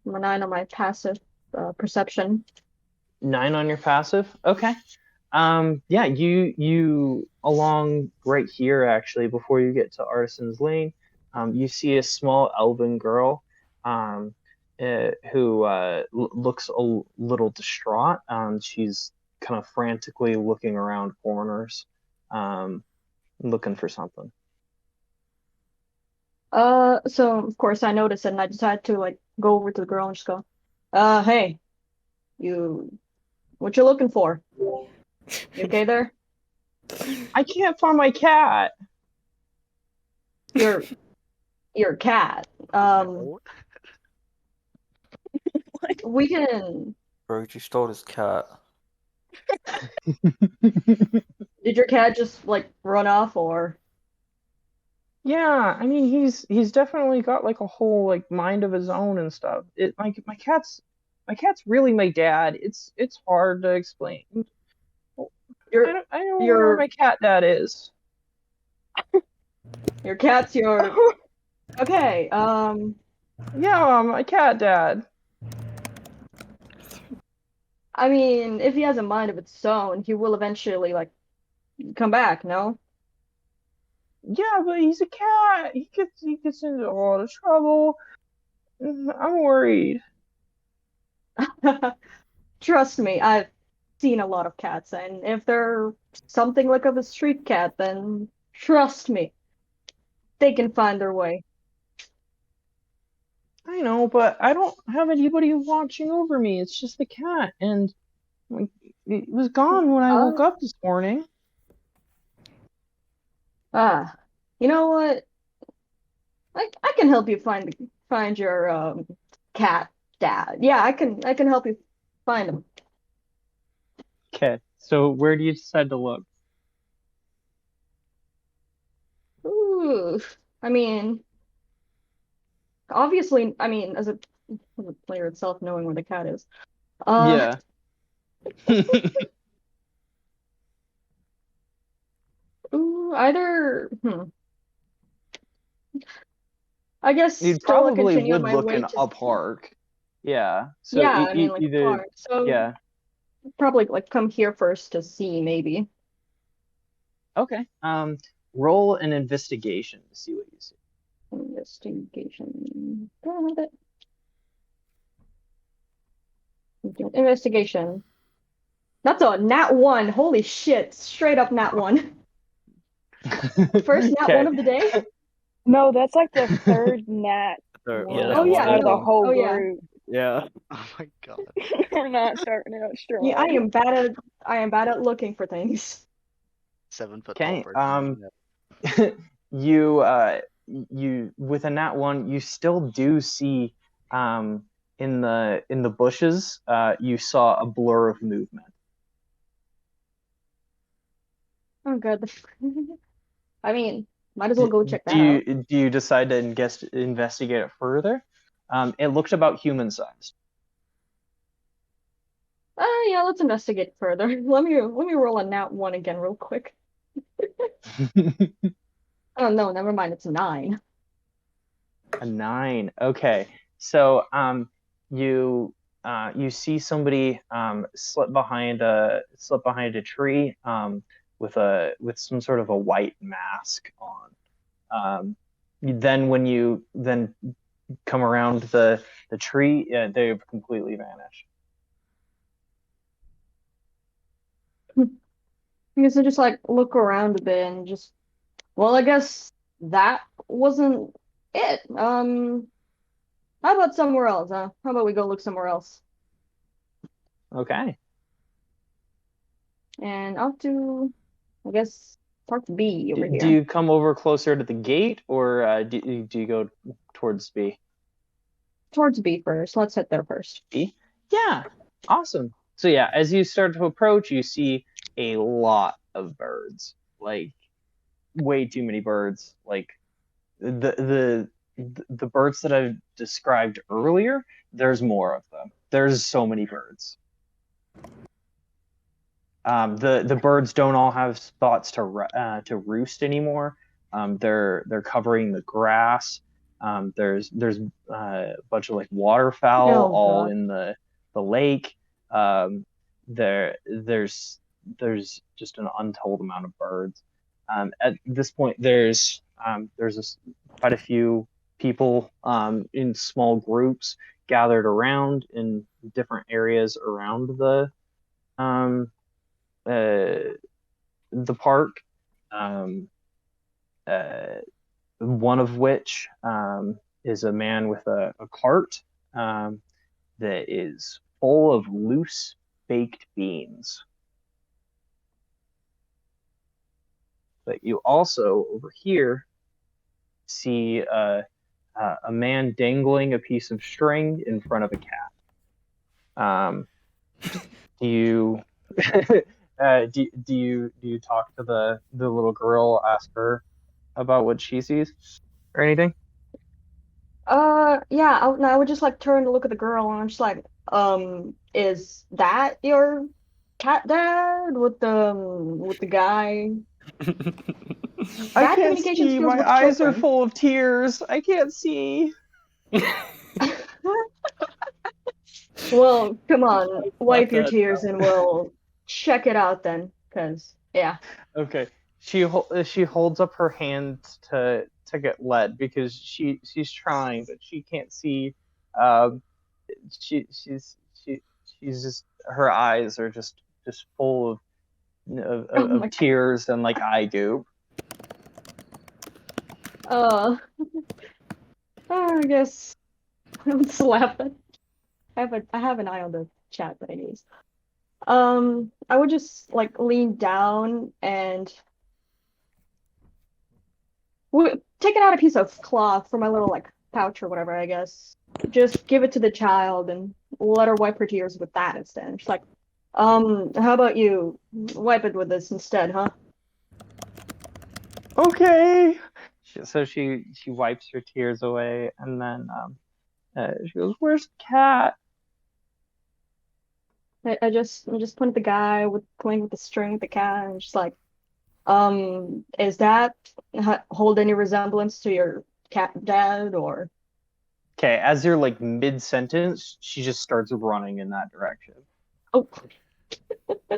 number 9 on my passive perception. 9 on your passive. Okay. Yeah, you along right here actually before you get to Artisan's Lane, you see a small elven girl, who looks a little distraught. She's kind of frantically looking around corners, looking for something. So of course I noticed it, and I decided to like go over to the girl and just go, hey, what you looking for? You okay there? I can't find my cat. Your cat. We can. Bro, you stole his cat. Did your cat just like run off or? Yeah, I mean he's definitely got like a whole like mind of his own and stuff. It like my cat's really my dad. It's hard to explain. I don't know where my cat dad is. Your cat's your. Okay. Yeah, my cat dad. I mean, if he has a mind of its own, he will eventually like come back. No. Yeah, but he's a cat. He gets into a lot of trouble. I'm worried. Trust me, I've seen a lot of cats, and if they're something like of a street cat, then trust me, they can find their way. I know, but I don't have anybody watching over me. It's just the cat, and like, it was gone when I woke up this morning. You know what? I can help you find your cat dad. Yeah, I can help you find him. Okay, so where do you decide to look? Ooh, I mean, obviously, I mean, as a player itself, knowing where the cat is. Yeah. Ooh, either. I guess You still probably continue on would my look way in to. a park. Yeah. So Yeah, I mean, like a either park. So yeah. probably like come here first to see, maybe. Okay. Roll an investigation to see what you see. Investigation. Do I have it? Investigation. That's a nat 1. Holy shit. Straight up nat 1. First nat 1 of the day? No, that's like the third nat Third- one Yeah, Oh yeah, out of the no. whole Oh yeah. group. Yeah. Oh my god. We're not starting out strong. Yeah, I am bad at looking for things. 7 foot Okay. tall person. You with a nat 1, you still do see in the bushes, you saw a blur of movement. Oh god. I mean, might as well go check that Do out. you decide to investigate it further? It looked about human sized. Yeah, let's investigate further. Let me roll a nat 1 again real quick. Oh no, never mind, it's 9. A 9. Okay. So you see somebody slip behind a tree with some sort of a white mask on. Then when you then come around the tree, they've completely vanished. I guess I just like look around a bit and just, well, I guess that wasn't it. How about somewhere else, huh? How about we go look somewhere else? Okay. And off to, I guess, Park B over Do here. you come over closer to the gate, or do you go towards B? Towards B first. Let's head there first. B? Yeah. Awesome. So yeah, as you start to approach, you see a lot of birds. Like way too many birds. Like the birds that I've described earlier, there's more of them. There's so many birds. The birds don't all have spots to roost anymore. They're covering the grass. There's a bunch of like waterfowl all in the lake. There's just an untold amount of birds. At this point, there's quite a few people in small groups gathered around in different areas around um, the park. One of which is a man with a cart that is full of loose baked beans. But you also over here see a man dangling a piece of string in front of a cat. Do you do you talk to the little girl, ask her about what she sees or anything? Yeah, I would just like turn to look at the girl and I'm just like, is that your cat dad with the guy? I Bad can't communication see. skills My with eyes are children. full of tears. I can't see. Well, come on, wipe your that tears and we'll check it out then, cause yeah. Okay. she holds up her hand to get lead because she's trying, but she can't see. Um, she's just, her eyes are just full Oh my. of tears and like eye goop. Uh, I guess I would slap it. I have an eye on the chat, but anyways. I would just like lean down and taking out a piece of cloth from my little like pouch or whatever, I guess. Just give it to the child and let her wipe her tears with that instead. And she's like, how about you wipe it with this instead, huh? Okay. So she wipes her tears away, and then she goes, "Where's the cat?" I just point at the guy with playing with the string with the cat, and just like, is that hold any resemblance to your cat dad or? Okay, as you're like mid sentence, she just starts running in that direction. Oh,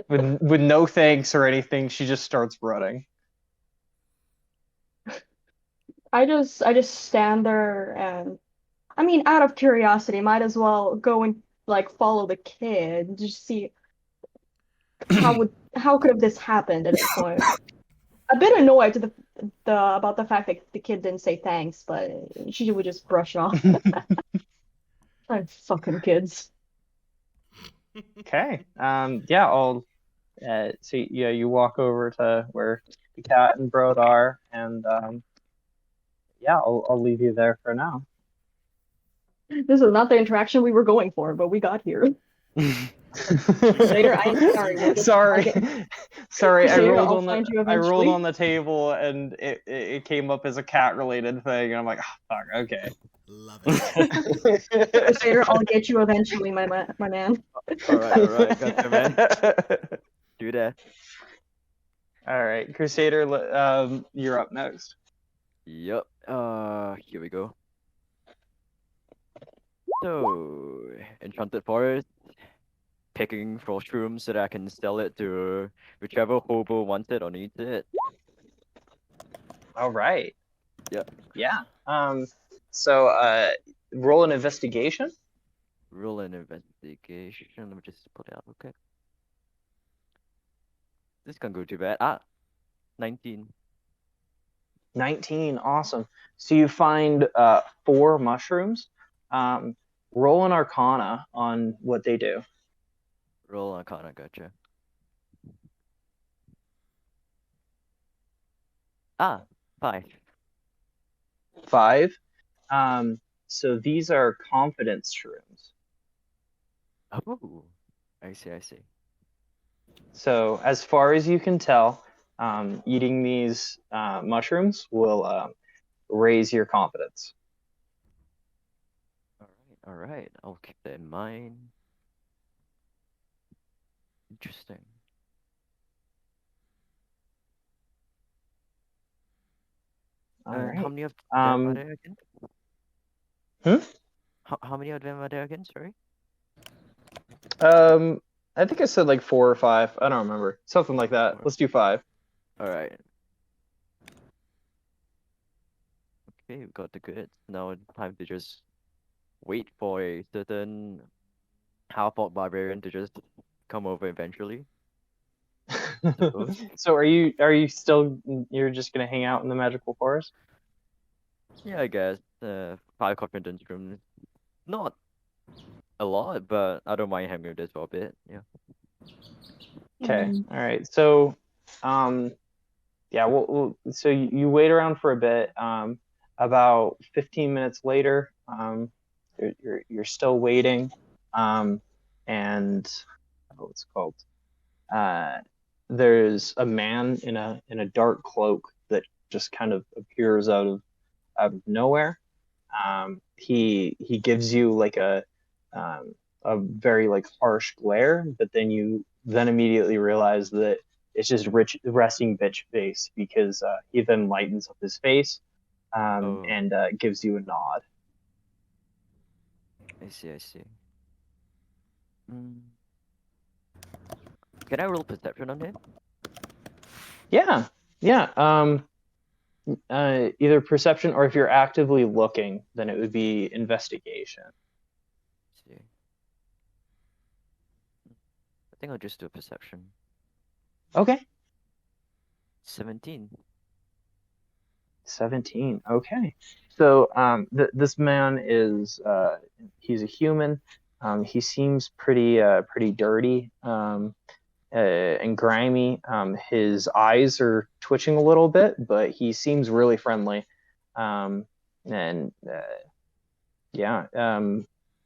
With no thanks or anything, she just starts running. I just stand there and I mean, out of curiosity, might as well go and like follow the kid, just see how could have this happened at this point. A bit annoyed to the about the fact that the kid didn't say thanks, but she would just brush it off. Like fucking kids. Okay. Yeah, I'll so yeah, you walk over to where the cat and Brode are, and yeah, I'll leave you there for now. This is not the interaction we were going for, but we got here. Crusader, I'm sorry. Sorry, sorry. Crusader, I'll find you I rolled eventually. on the table, and it came up as a cat related thing, and I'm like, oh, fuck, okay. Love it. Crusader, I'll get you eventually, my man. Alright, gotcha, man. Do that. All right, Crusader, you're up next. Yep. Here we go. So, Enchanted Forest, picking mushrooms so that I can sell it to whichever hobo wants it or needs it. All right. Yep. Yeah. So, roll an investigation. Roll an investigation. Let me just put it out, okay. This can't go too bad. 19. 19, awesome. So you find 4 mushrooms. Roll an Arcana on what they do. Roll Arcana, gotcha. 5. 5. So these are confidence shrooms. Oh, I see. So as far as you can tell, eating these mushrooms will raise your confidence. All right. I'll keep that in mind. Interesting. All And right. how many of them are there again? How many of them are there again? Sorry. I think I said like 4 or 5. I don't remember. Something like that. 4. Let's do 5. All right. Okay, we got the goods. Now it's time to just wait for a certain half-orc barbarian to just come over eventually. So are you still, you're just gonna hang out in the magical forest? Yeah, I guess 5 confidence rooms. Not a lot, but I don't mind hanging with this for a bit. Yeah. Okay. All right. So, yeah. So you wait around for a bit. About 15 minutes later, you're still waiting. And what's it called? There's a man in a dark cloak that just kind of appears out of nowhere. He gives you like a very like harsh glare, but then you immediately realize that it's just resting bitch face because he then lightens up his face and gives you a nod. I see. Can I roll perception on him? Yeah. Yeah. Either perception, or if you're actively looking, then it would be investigation. Let's see. I think I'll just do a perception. Okay. 17. 17. Okay. So this man is he's a human. He seems pretty dirty and grimy. His eyes are twitching a little bit, but he seems really friendly. And yeah,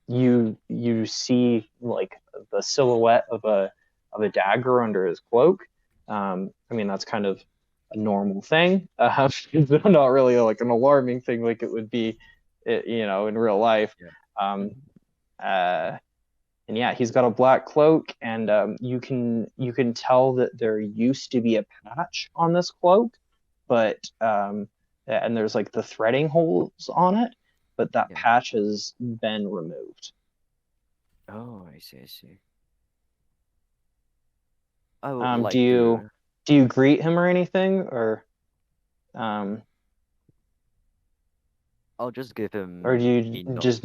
you see like the silhouette of a dagger under his cloak. I mean, that's kind of a normal thing. It's not really like an alarming thing like it would be, in real life. Yeah. Um, uh, and yeah, he's got a black cloak, and you can tell that there used to be a patch on this cloak, but and there's like the threading holes on it, but that Yeah. patch has been removed. Oh, I see, I see. I would Do like you to. do you greet him or anything, or um, I'll just give do him you a nod. just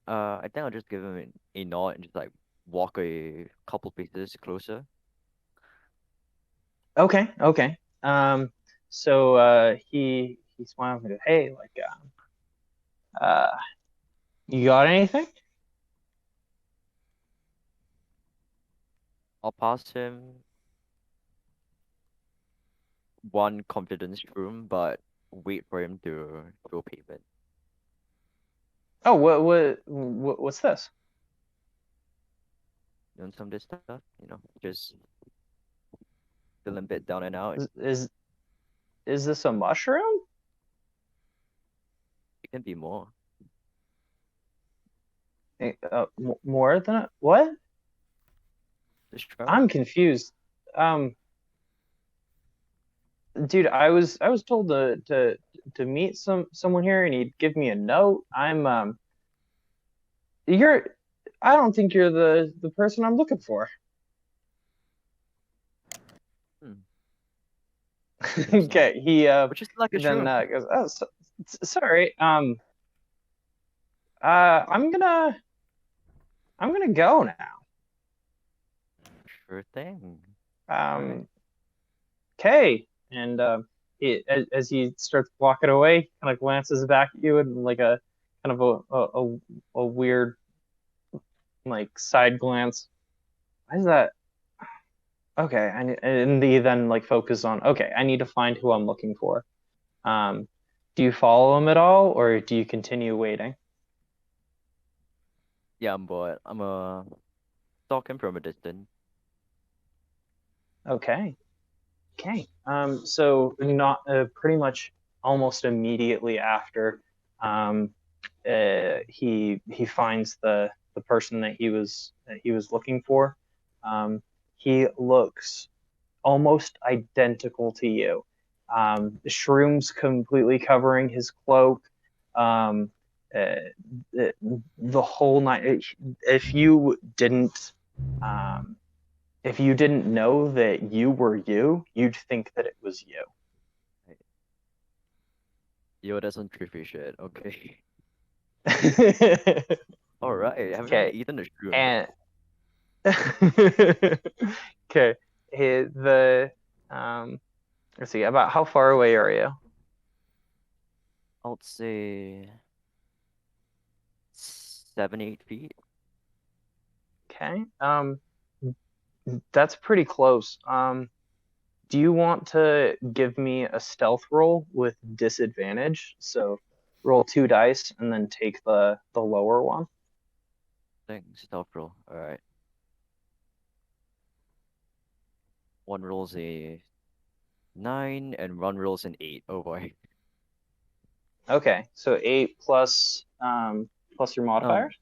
I think I'll just give him a nod and just like walk a couple paces closer. okay? So he smiles and goes, "Hey, like, uh, you got anything?" I'll pass him one confidence room, but wait for him to throw payment. Oh, what's this? Doing some of this stuff, just feeling a bit down and out. Is this a mushroom? It can be more. More than what? Just try. I'm confused. Um, Dude, I was told to meet someone here, and he'd give me a note. You're I don't think you're the person I'm looking for. Hmm. Okay, he But just like a then shroom. goes, "Oh, sorry. I'm gonna go now." Sure thing. Um, okay. And as he starts walking away, he kind of glances back at you and like a kind of a weird like side glance. Why is that? Okay, and he then like focus on, okay, I need to find who I'm looking for. Um, do you follow him at all, or do you continue waiting? Yeah, I'm bored. I'm stalk him from a distance. Okay. Okay. So not pretty much almost immediately after, um, he finds the person that he was looking for. He looks almost identical to you. The shrooms completely covering his cloak. Um, the, the whole night. If you didn't, um, if you didn't know that you were you, you'd think that it was you. Yo, that's some trippy shit. Okay. Okay, All right. Haven't even eaten the shroom. and okay, the let's see, about how far away are you? I would say 7, 8 feet. Okay, that's pretty close. Do you want to give me a stealth roll with disadvantage? So roll 2 dice and then take the lower one. Thing stealth roll. All right. One rolls a 9 and one rolls an 8. Oh boy. Okay, so 8 plus your modifiers.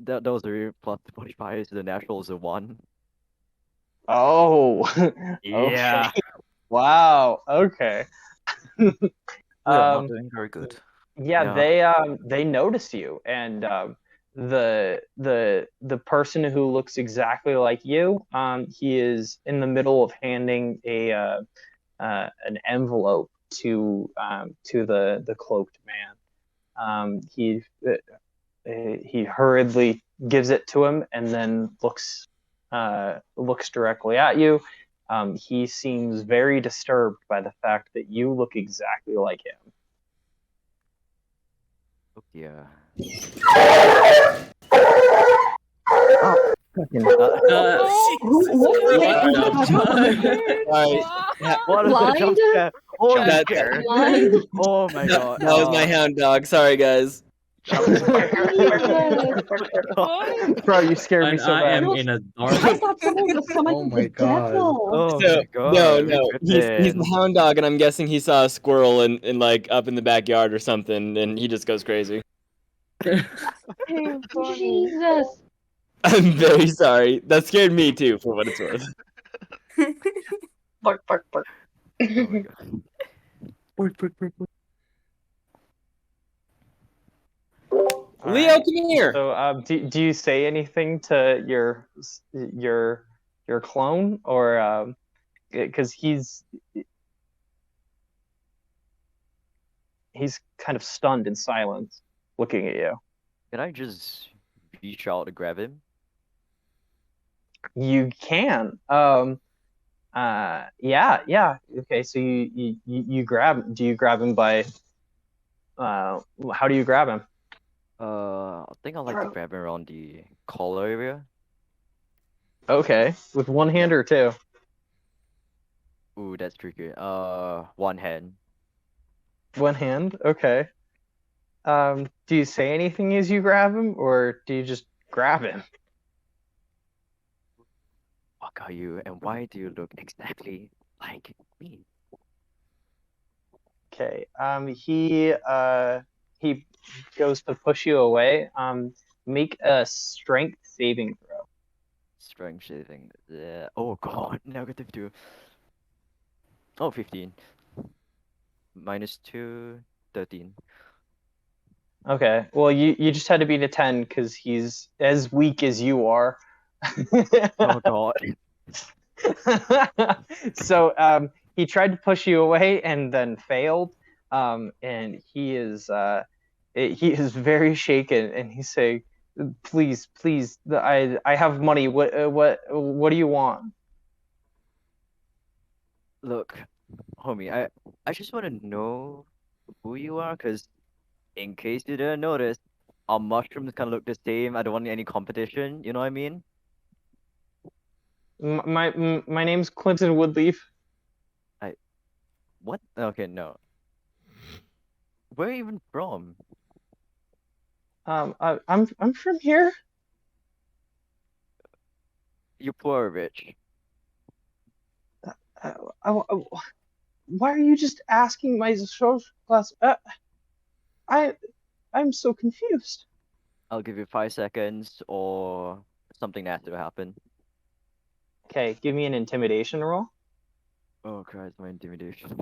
Those are plus modifiers. The natural is a 1. Oh, okay. Yeah. Wow. Okay. We are not Um, doing very good. yeah, Yeah. they notice you, and the person who looks exactly like you, he is in the middle of handing an envelope to the cloaked man. He hurriedly gives it to him and then looks directly at you. He seems very disturbed by the fact that you look exactly like him. Oh dear. Oh, fucking. What What a Blind? jump scare! Holy That- shit! Blind. Oh my god! That was my hound dog. Sorry, guys. Bro, you scared me And so I bad. am in a I dark. thought someone was summoned Oh to my the God. devil. Oh So, my god! no, he's a hound dog, and I'm guessing he saw a squirrel in like up in the backyard or something, and he just goes crazy. Jesus. I'm very sorry. That scared me too, for what it's worth. Bark, bark, bark. Oh my god. All Leo, right. come here. So, do you say anything to your clone, or because he's kind of stunned in silence, looking at you. Can I just reach out to grab him? You can. Yeah. Okay, so you grab. Do you grab him by? How do you grab him? I think I'd like to grab him around the collar area. Okay, with one hand or two. Ooh, that's tricky. One hand. One hand. Okay. Do you say anything as you grab him, or do you just grab him? Fuck are you, and why do you look exactly like me? Okay. He goes to push you away. Make a strength saving throw. Strength saving. Yeah. Oh god, negative 2. Oh, 15. Minus 2, 13. Okay. Well, you just had to beat a 10 because he's as weak as you are. Oh god. So he tried to push you away and then failed. And he is very shaken, and he's saying, "Please, I have money. What do you want?" Look, homie, I just want to know who you are, because in case you didn't notice, our mushrooms kind of look the same. I don't want any competition, you know what I mean? My name's Clinton Woodleaf. What? Okay, no. Where are you even from? I'm from here. You poor or rich? Why are you just asking my social class? I'm so confused. I'll give you 5 seconds, or something nasty will happen. Okay, give me an intimidation roll. Oh Christ, my intimidation.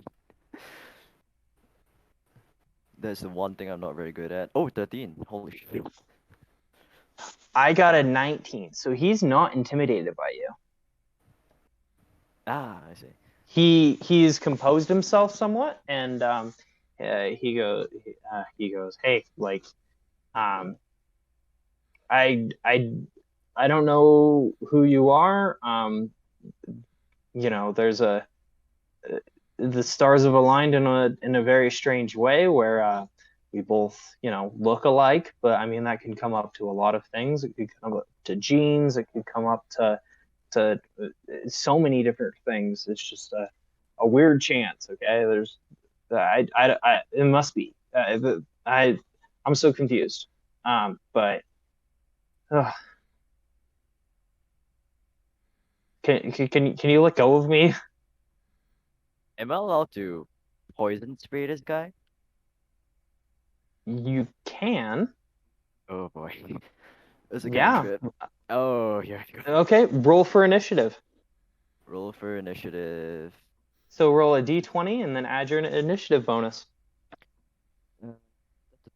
That's the one thing I'm not very good at. Oh, 13. Holy shit. I got a 19, so he's not intimidated by you. Ah, I see. He's composed himself somewhat, and he goes, hey, like, I don't know who you are. There's the stars have aligned in a very strange way where we both, look alike, but I mean that can come up to a lot of things. It could come up to genes. It could come up to so many different things. It's just a weird chance. Okay, there's it must be. I'm so confused. But can you let go of me? Am I allowed to poison spray this guy? You can. Oh boy. This is a Yeah. trip. Oh, here we go. Okay, roll for initiative. Roll for initiative. So roll a d20 and then add your initiative bonus.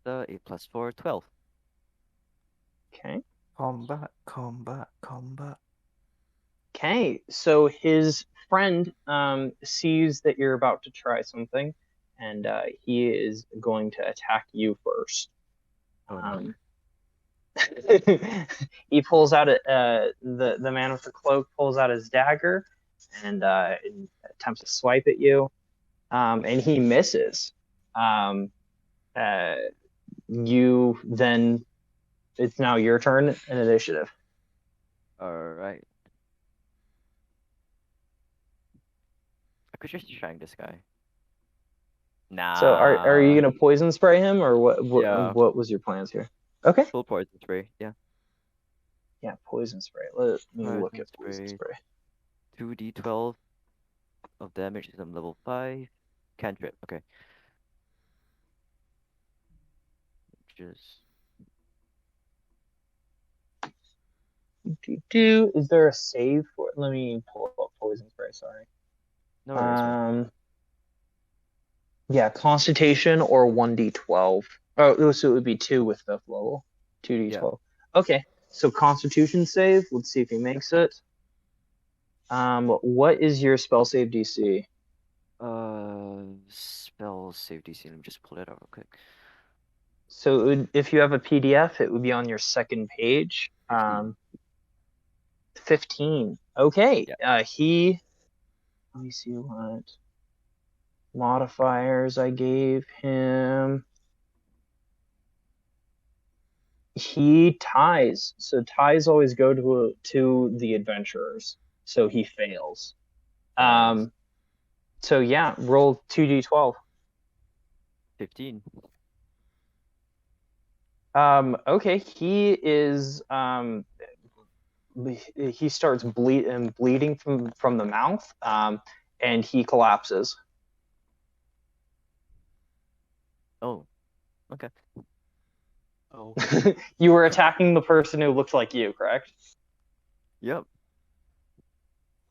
8 plus 4, 12. Okay. Combat, combat, combat. Okay, so his friend sees that you're about to try something, and he is going to attack you first. Oh no. He pulls out the man with the cloak pulls out his dagger and attempts to swipe at you, and he misses. Um, uh, you then it's now your turn in initiative. Alright. I could just shank this guy. Nah. So are you gonna poison spray him or what? Yeah. What was your plans here? Okay. Full poison spray, yeah. Yeah, poison spray. Let me look Poison at poison spray. 2d12 of damage because I'm level 5. Cantrip, okay. Just Is there a save for it? Let me pull up poison spray. Sorry. no worries, man. Yeah, Constitution or 1d12. Oh, so it would be 2 with fifth level. 2d12. Yeah. Okay, so Constitution save. Let's see if he makes it. What is your spell save DC? Spell save DC. Let me just pull it out real quick. So if you have a PDF, it would be on your second page. 15. Okay. Yeah. Let me see what modifiers I gave him. He ties. So ties always go to the adventurers. So he fails. So yeah, roll 2d12. 15. Okay, he starts bleeding from the mouth, and he collapses. Oh, okay. Oh. You were attacking the person who looked like you, correct? Yep.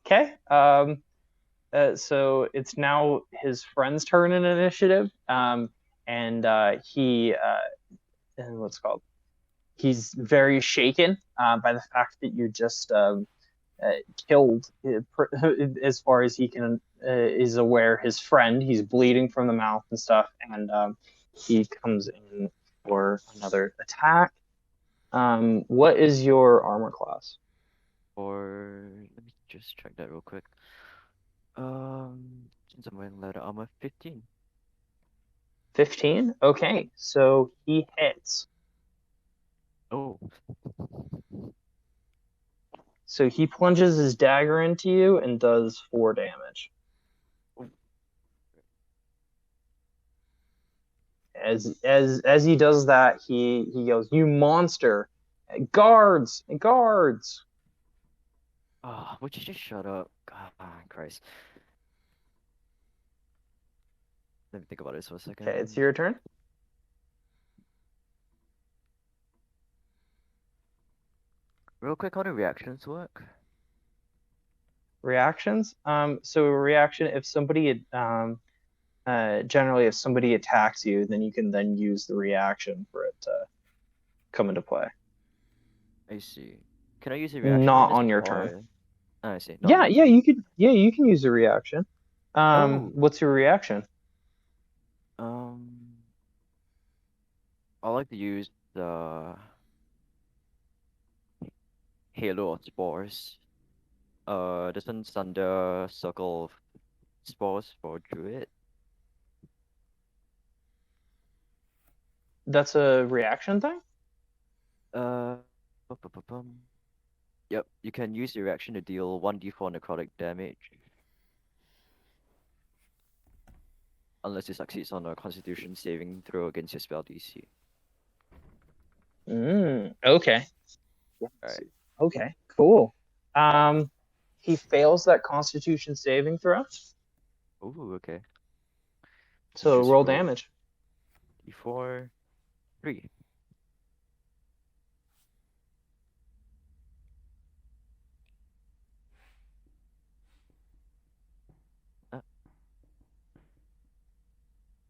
Okay. So it's now his friend's turn in initiative. And what's it called? He's very shaken by the fact that you just killed, as far as he can is aware, his friend. He's bleeding from the mouth and stuff, and he comes in for another attack. What is your armor class? Or let me just check that real quick. Since I'm wearing leather armor, 15. 15? Okay, so he hits. Oh. So he plunges his dagger into you and does 4 damage. As he does that, he goes, "You monster! Guards! Guards!" Oh, would you just shut up? God, Christ. Let me think about this for a second. Okay, it's your turn. Real quick, how do reactions work? Reactions. So a reaction, if somebody generally if somebody attacks you, then you can then use the reaction for it to come into play. I see. Can I use a reaction? Not on your turn. Oh, I see. Yeah, you could. Yeah, you can use a reaction. What's your reaction? I like to use the Halo of Spores. This one's under Circle of Spores for Druid. That's a reaction thing? Yep, you can use your reaction to deal 1d4 necrotic damage. Unless it succeeds on a Constitution saving throw against your spell DC. Okay. Alright. Okay, cool. He fails that Constitution saving throw. Ooh, okay. So Just roll damage. D4, 3.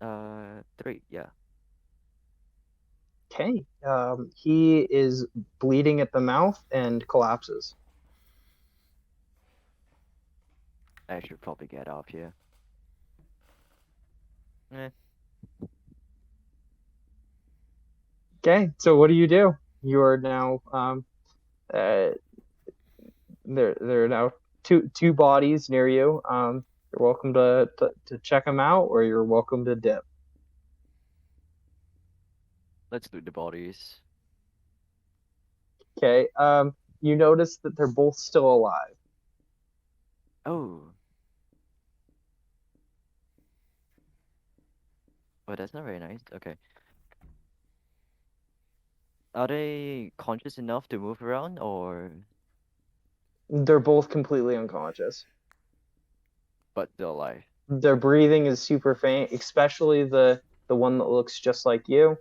Uh, 3, yeah. Okay. He is bleeding at the mouth and collapses. I should probably get off here. Eh. Okay, so what do? You are now uh there are now two bodies near you. You're welcome to check them out, or you're welcome to dip. Let's loot the bodies. Okay. You notice that they're both still alive. Oh. Oh, that's not very nice. Okay. Are they conscious enough to move around, or They're both completely unconscious. but still alive? Their breathing is super faint, especially the one that looks just like you.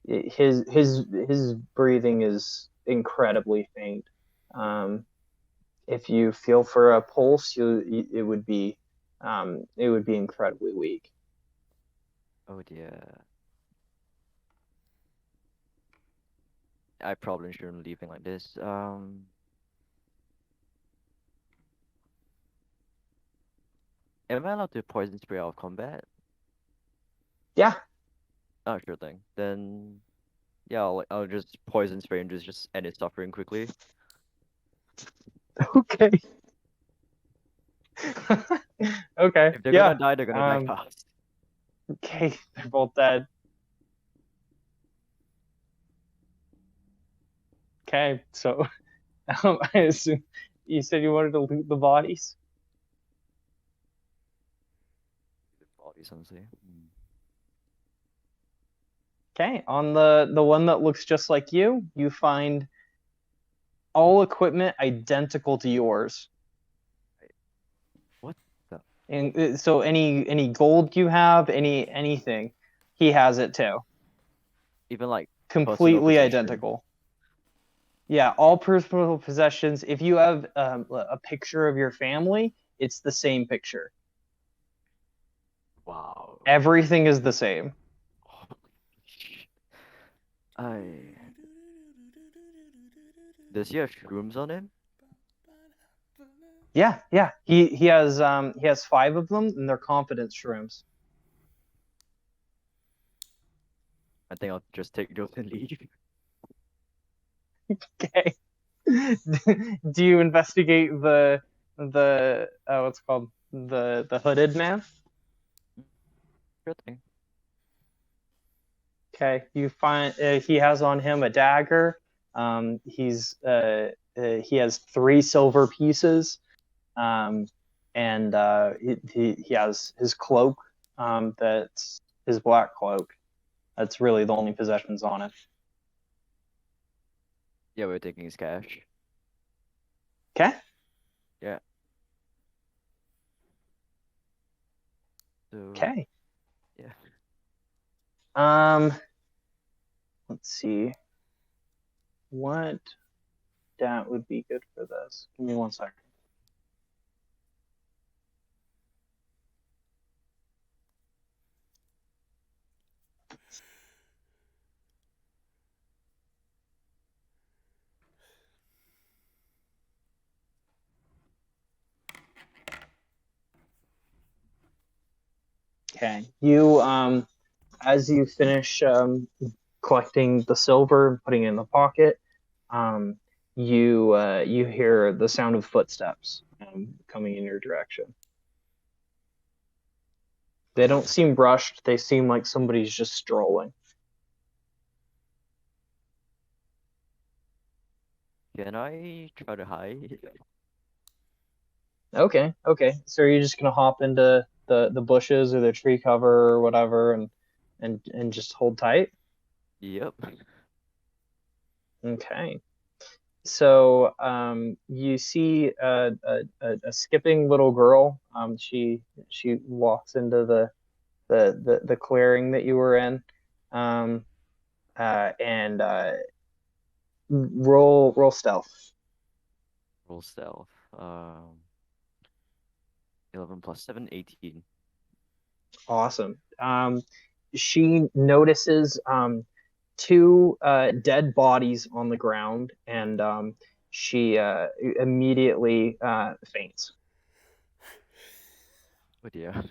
His breathing is incredibly faint. If you feel for a pulse, it would be incredibly weak. Oh dear. I probably shouldn't leave it like this. Am I allowed to poison spray out of combat? Yeah. Oh, sure thing. Then, yeah, I'll just poison spray and just end its suffering quickly. Okay. Okay. If they're Yeah. gonna die, they're gonna die fast. Okay, they're both dead. Okay, so I assume you said you wanted to loot the bodies. Bodies, honestly. Okay, on the one that looks just like you find all equipment identical to yours. What the? And so any gold you have, anything, he has it too. Even like Completely identical. Yeah, all personal possessions. If you have a picture of your family, it's the same picture. Wow. Everything is the same. Does he have shrooms on him? Yeah. He has 5 of them, and they're confidence shrooms. I think I'll just take those and leave. Okay. Do you investigate the what's it called, the hooded man? Sure thing. Okay, you find he has on him a dagger. He has 3 silver pieces, and he has his cloak. That's his black cloak. That's really the only possessions on it. Yeah, we're taking his cash. Okay. Yeah. So, Okay. yeah. Let's see. What stat would be good for this? Give me 1 second. Okay. You as you finish collecting the silver and putting it in the pocket, you hear the sound of footsteps coming in your direction. They don't seem rushed. They seem like somebody's just strolling. Can I try to hide? Okay. So are you just gonna hop into the bushes or the tree cover or whatever and just hold tight? Yep. Okay. So you see a skipping little girl. She walks into the clearing that you were in, and roll stealth. Roll stealth. 11 plus 7, 18. Awesome. She notices two dead bodies on the ground, and she immediately faints. Oh dear.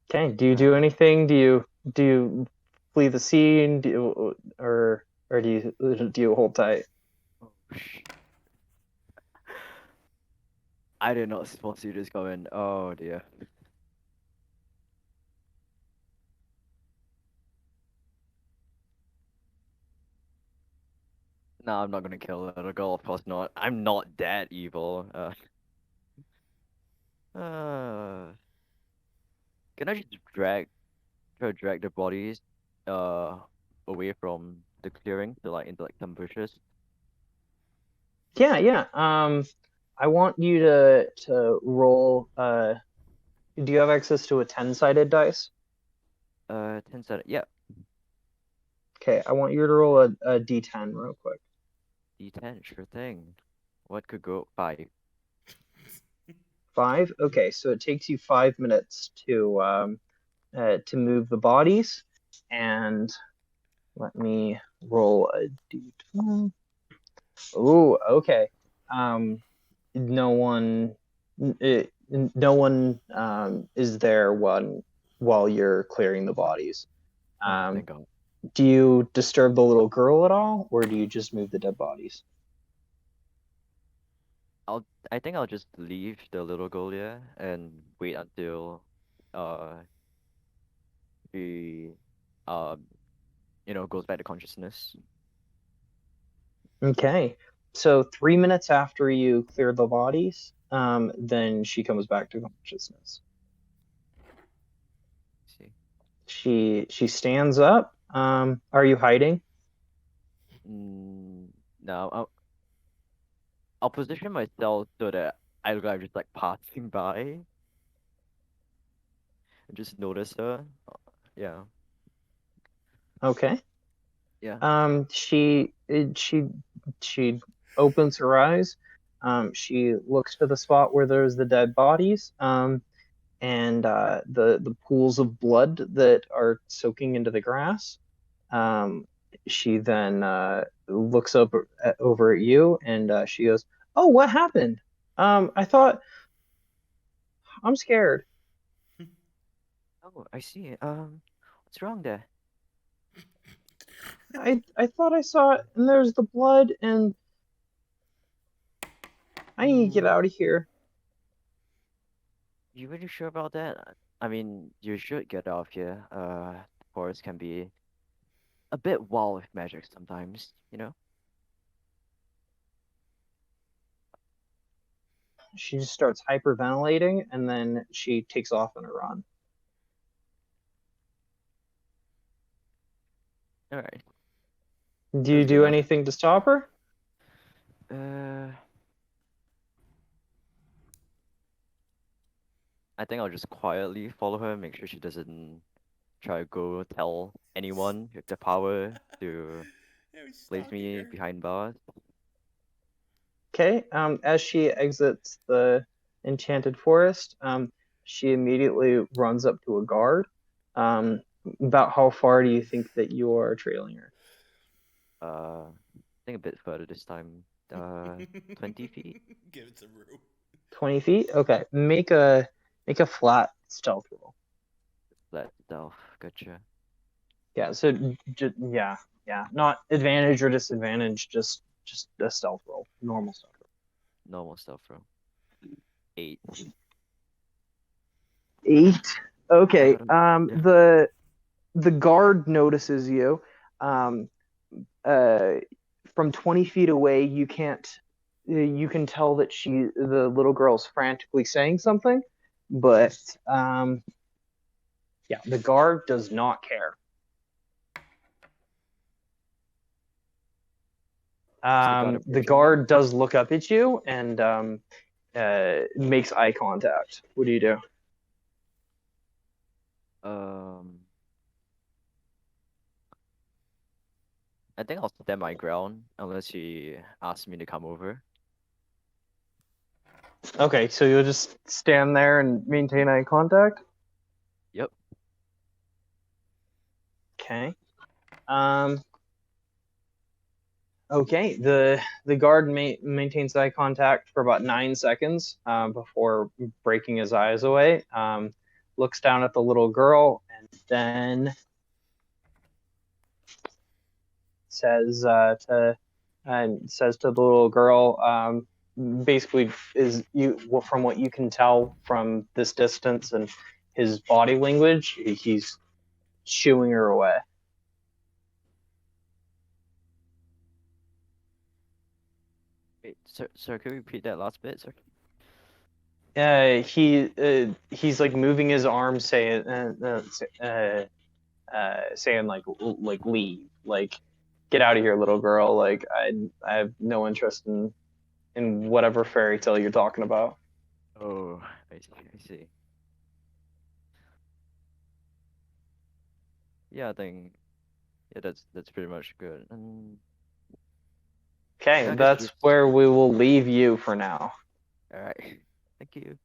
Okay. Do you do anything? Do you flee the scene? Or do you hold tight? Oh, I did not foresee this coming. Oh dear. No, I'm not gonna kill the little girl. Of course not. I'm not that evil. Uh, can I just try to drag the bodies, uh, away from the clearing to like into like some bushes? Yeah, yeah. I want you to roll. Do you have access to a 10-sided dice? 10 sided. Yeah, Okay, I want you to roll a d10 real quick. D10, sure thing. What could go 5? 5. Okay, so it takes you 5 minutes to move the bodies, and let me roll a d12. Ooh, okay. Um, no one, no one is there while you're clearing the bodies. Oh, thank God. Do you disturb the little girl at all, or do you just move the dead bodies? I think I'll just leave the little girl there and wait until uh she um goes back to consciousness. Okay. So 3 minutes after you clear the bodies, then she comes back to consciousness. See. She stands up. Are you hiding? No, I'll position myself so that I look like I'm just like passing by and just notice her. Yeah, Okay. yeah. She opens her eyes. She looks to the spot where there's the dead bodies. And the pools of blood that are soaking into the grass. Um, she then looks over at you, and she goes, "Oh, what happened? I thought I'm scared. Oh, I see. What's wrong there? I thought I saw it, and there's the blood, and I need to get out of here." You really sure about that? I mean, you should get off here. The forest can be a bit wild with magic sometimes, you know? She just starts hyperventilating, and then she takes off on a run. Alright. Do you That's good do enough. anything to stop her? I think I'll just quietly follow her, make sure she doesn't try to go tell anyone with the power to place me behind bars. Okay. As she exits the enchanted forest, she immediately runs up to a guard. Um, about how far do you think that you are trailing her? I think a bit further this time. 20 feet? Give it some room. 20 feet? Okay. Make a flat stealth roll. Flat stealth. Gotcha. Yeah, so yeah. Not advantage or disadvantage, just a stealth roll. Normal stealth roll. Normal stealth roll. 8. 8. Okay. Yeah. The guard notices you. Um, from 20 feet away, you can tell that the little girl's frantically saying something, but yeah, the guard does not care. The guard does look up at you and makes eye contact. What do you do? I think I'll stand my ground unless he asks me to come over. Okay, so you'll just stand there and maintain eye contact? Yep. Okay. Okay, the guard maintains eye contact for about 9 seconds before breaking his eyes away. Looks down at the little girl and then says to the little girl, basically, is you from what you can tell from this distance and his body language, he's shooing her away. Wait, sir, can you repeat that last bit, sir? He's like moving his arm, saying saying like leave, like get out of here, little girl. Like I have no interest in whatever fairy tale you're talking about. Oh, I see. Yeah, I think that's pretty much good. Okay, Yeah, I guess that's just where we will leave you for now. all right. Thank you.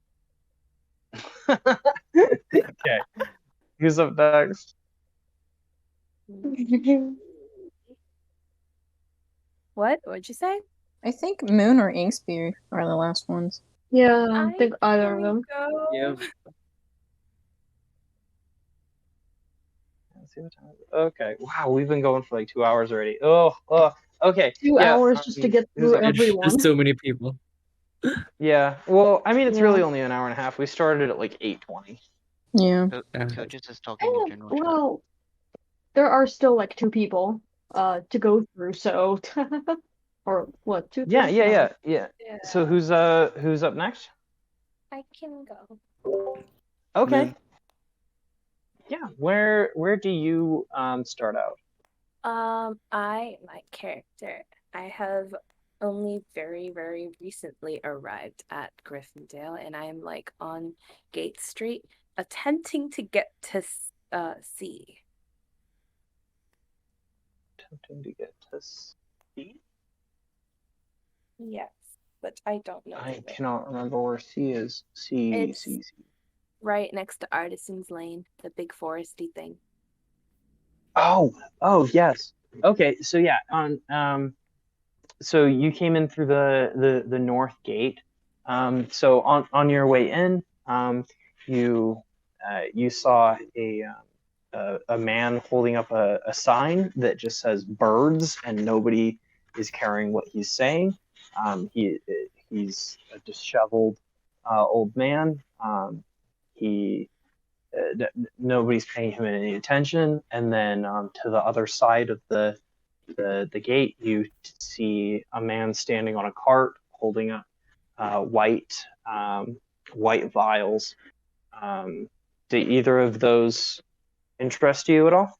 Okay, who's up next? What'd you say? I think Moon or Inkspear are the last ones. Yeah, I think either of can them. go. Yeah. Let's see what time it is. Okay, wow, we've been going for like 2 hours already. Oh, okay. 2 Yeah, hours just to get who's through up? everyone. There's so many people. Yeah, well, I mean, it's Yeah. really only an hour and a half. We started at like 8:20. Yeah. Coach is talking in general chat. Well, there are still like 2 people to go through, so or what, 2, 3? Yeah. Yeah. So who's up next? I can go. Okay. Moon. Yeah. Where do you start out? My character, I have only very, very recently arrived at Gryffindor, and I'm like on Gate Street, attempting to get to C. Attempting to get to C. Yes, but I don't know. I the way. cannot remember where C is. C. It's C. right next to Artisan's Lane, the big foresty thing. Oh yes. Okay, so yeah, so you came in through the north gate. So on your way in, you saw a man holding up a sign that just says birds, and nobody is caring what he's saying. He's a disheveled old man. Nobody's paying him any attention. And then to the other side of the gate, you see a man standing on a cart holding up white vials. Do either of those interest you at all?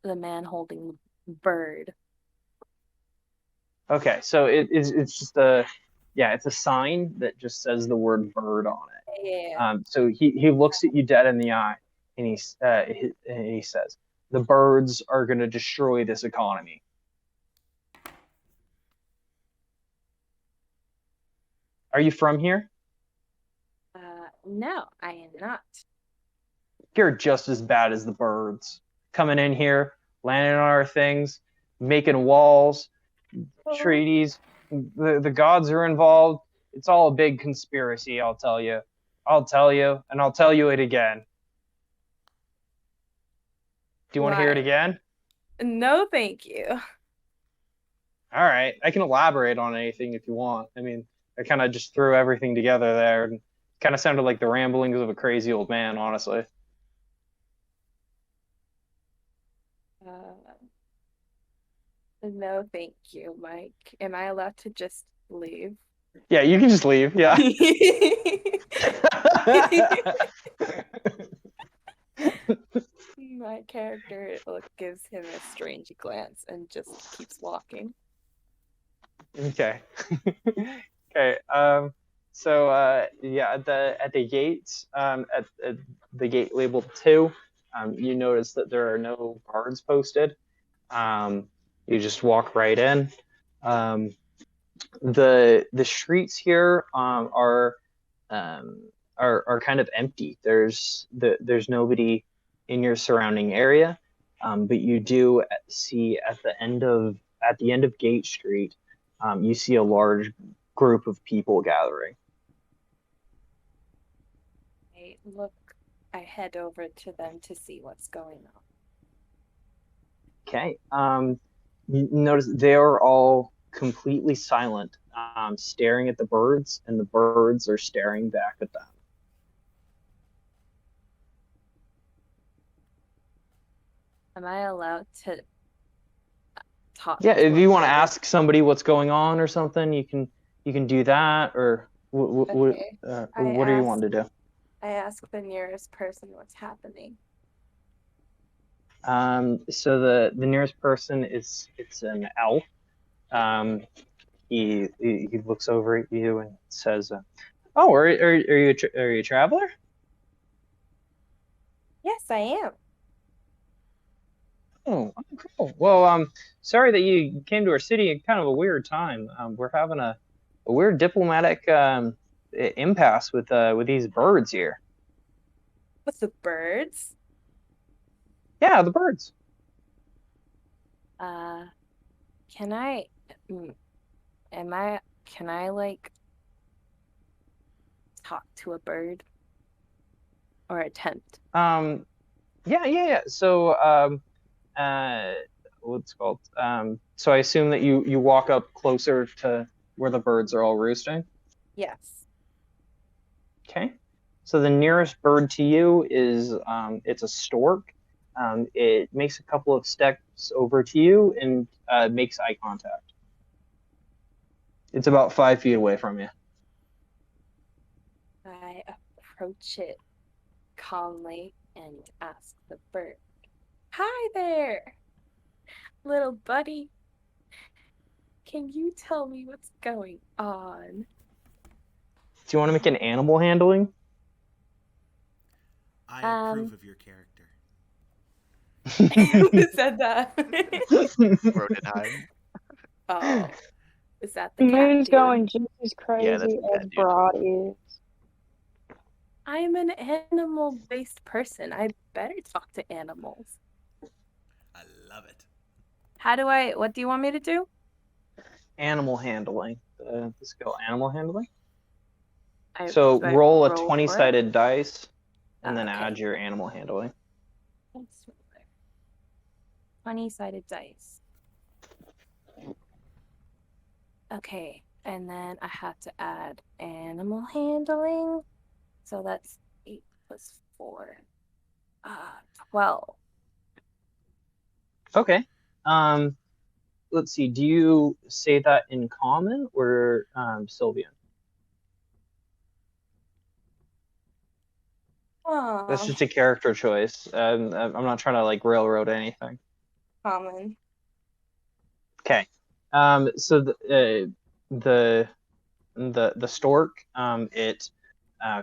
The man holding the bird. Okay, so it's just it's a sign that just says the word bird on it. Yeah. So he looks at you dead in the eye, and he says, "The birds are going to destroy this economy." Are you from here? No, I am not. You're just as bad as the birds. Coming in here, landing on our things, making walls, treaties. The gods are involved. It's all a big conspiracy, I'll tell you. I'll tell you, and I'll tell you it again. Do you want to hear it again? No, thank you. All right. I can elaborate on anything if you want. I mean, I kind of just threw everything together there, and kind of sounded like the ramblings of a crazy old man, honestly. No, thank you, Mike. Am I allowed to just leave? Yeah, you can just leave. Yeah. My character gives him a strange glance and just keeps walking. Okay. Okay. So at the gates, at the gate labeled 2, you notice that there are no guards posted. You just walk right in. The streets here are kind of empty. There's nobody in your surrounding area, but you do see at the end of Gate Street, you see a large group of people gathering. I head over to them to see what's going on. Okay. You notice they are all completely silent, staring at the birds, and the birds are staring back at them. Am I allowed to talk? Yeah, to if a you want to bird? ask somebody what's going on or something, you can do that. Or Okay. what do you want to do? I ask the nearest person what's happening. So the nearest person it's an elf. He looks over at you and says, "Oh, are you a traveler?" Yes, I am. Oh, cool. Well, sorry that you came to our city at kind of a weird time. We're having a weird diplomatic impasse with these birds here. With the birds? Yeah, the birds. Can I like talk to a bird or attempt? Yeah. So what's it called? So I assume that you walk up closer to where the birds are all roosting. Yes. Okay. So the nearest bird to you is it's a stork. It makes a couple of steps over to you and makes eye contact. It's about 5 feet away from you. I approach it calmly and ask the bird, "Hi there, little buddy. Can you tell me what's going on?" Do you want to make an animal handling? I approve of your character. Who said that? Rodenheim. Oh, is that the Moon's cat dude? going just as Yeah, crazy that's the cat as dude. Broad is. I'm an animal-based person. I better talk to animals. I love it. What do you want me to do? Animal handling. The skill animal handling. Do So I roll a roll for it? 20-sided dice and then Okay. add your animal handling. 20-sided dice. Okay, and then I have to add animal handling. So that's 8 plus 4. 12. Okay. Let's see. Do you say that in common or Sylvian? That's just a character choice. I'm not trying to like railroad anything. Common. Okay. So the stork it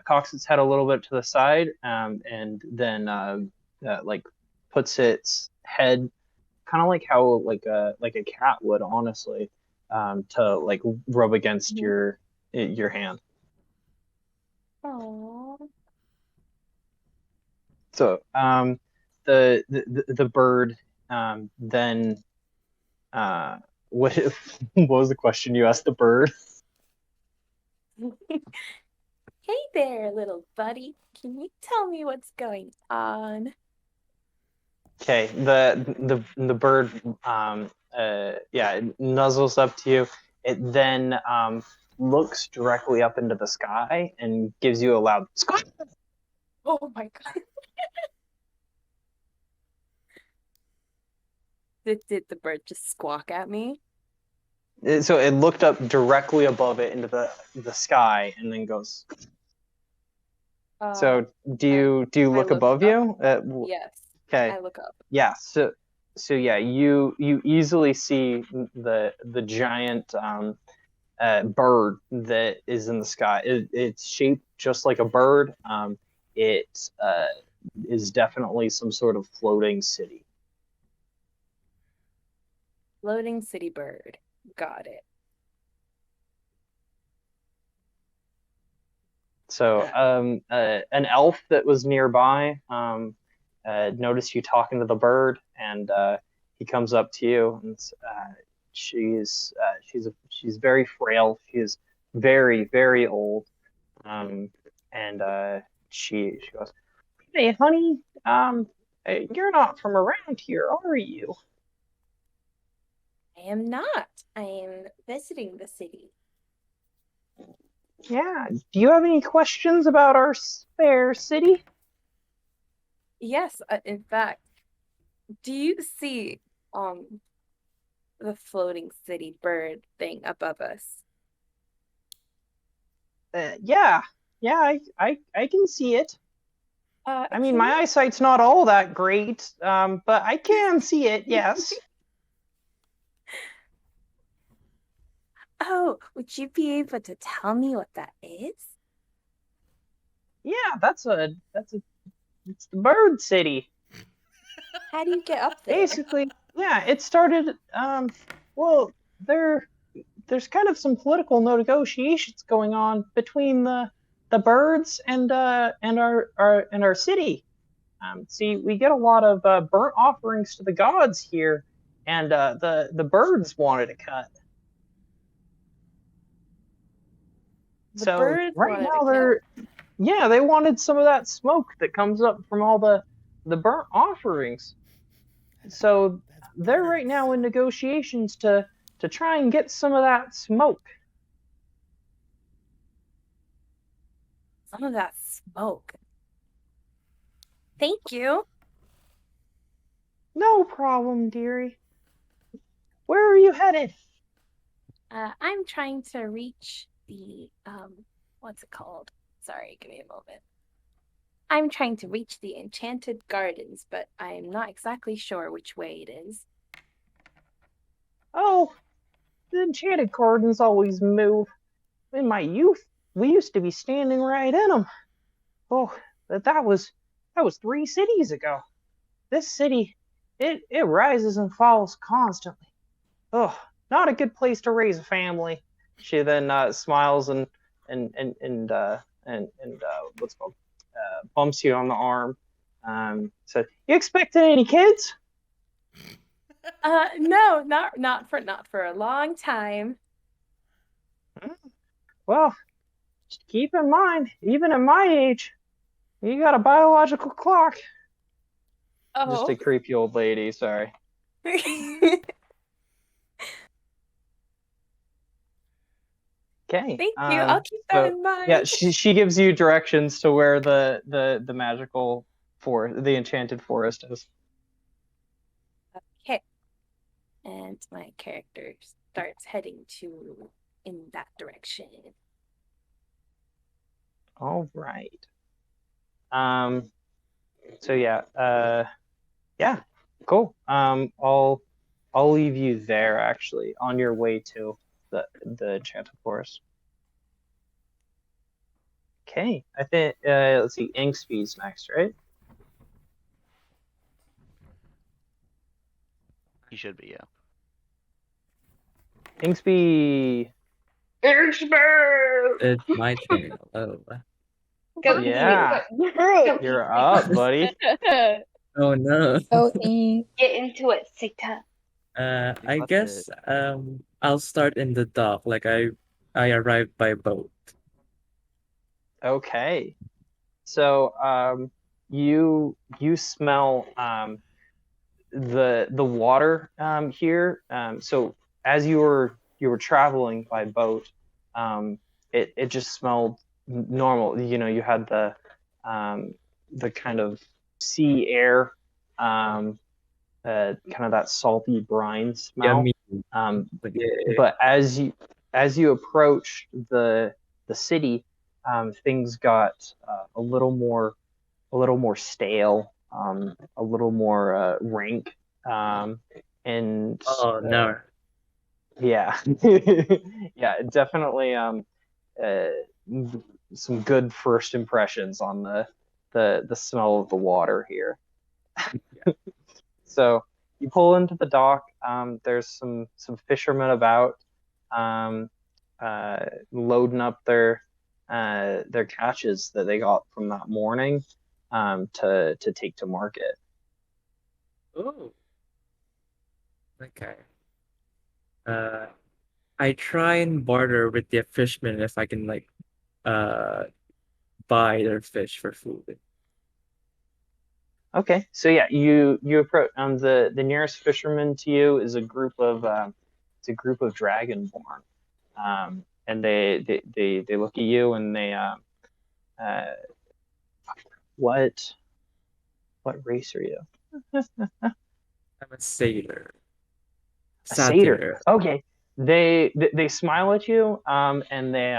cocks its head a little bit to the side and then like puts its head kind of like how like a cat would, honestly, to like rub against your hand. Aww. So the bird then what what was the question you asked the bird? Hey there, little buddy. Can you tell me what's going on? Okay, the bird it nuzzles up to you. It then looks directly up into the sky and gives you a loud squawk. Oh my god. Did the bird just squawk at me? So it looked up directly above it into the sky and then goes. So do you look above you? Yes. Okay. I look up. Yeah. So yeah, you easily see the giant bird that is in the sky. It's shaped just like a bird. It is definitely some sort of floating city. Floating city bird. Got it. So an elf that was nearby noticed you talking to the bird, and he comes up to you, and she's very frail. She is very, very old, and she goes, "Hey, honey, you're not from around here, are you?" I am not. I am visiting the city. Yeah. Do you have any questions about our fair city? Yes, in fact, do you see the floating city bird thing above us? Yeah, I can see it. I mean, Can my you... eyesight's not all that great, but I can see it. Yes. Oh, would you be able to tell me what that is? Yeah, it's the bird city. How do you get up there? Basically, yeah, it started. Well, there's kind of some political negotiations going on between the birds and our city. See, we get a lot of burnt offerings to the gods here, and the birds wanted a cut. The So birds right wanted now a they wanted some of that smoke that comes up from all the burnt offerings. So they're right now in negotiations to try and get some of that smoke. some of that smoke. Thank you. No problem, dearie. Where are you headed? I'm trying to reach the what's it called? Sorry, give me a moment. I'm trying to reach the Enchanted Gardens, but I am not exactly sure which way it is. Oh, the enchanted gardens always move. In my youth, we used to be standing right in them. Oh, but that was 3 cities ago. This city, it rises and falls constantly. Oh, not a good place to raise a family. She then smiles and what's it called bumps you on the arm. So you expecting any kids? No, not for a long time. Well, just keep in mind, even at my age, you got a biological clock. Just a Oh. creepy old lady. Sorry. Okay. Thank you. I'll keep that in mind. Yeah, she gives you directions to where the magical forest, the enchanted forest is. Okay. And my character starts heading in that direction. All right. So yeah, cool. I'll leave you there actually on your way to the enchanted forest. Okay, I think let's see, Inkspeed's next, right? He should be, yeah. Inkspeed. It's my turn. Oh. Yeah. You're up, buddy. Oh no. Oh, Ink. Get into it, Sita. I guess I'll start in the dock. Like I arrived by boat. Okay. So you smell the water here. So as you were traveling by boat, it just smelled normal. You know, you had the kind of sea air, kind of that salty brine smell. But as you approached the city, things got a little more stale, a little more rank, and oh no. Yeah, yeah, definitely. Some good first impressions on the smell of the water here. So you pull into the dock. There's some fishermen about, loading up their their catches that they got from that morning to take to market. Oh. Okay. I try and barter with the fishermen if I can buy their fish for food. Okay, so yeah, you approach the nearest fisherman to you is a group of dragonborn, and they look at you and they what race are you? I'm a satyr. A satyr. Okay. They smile at you, and they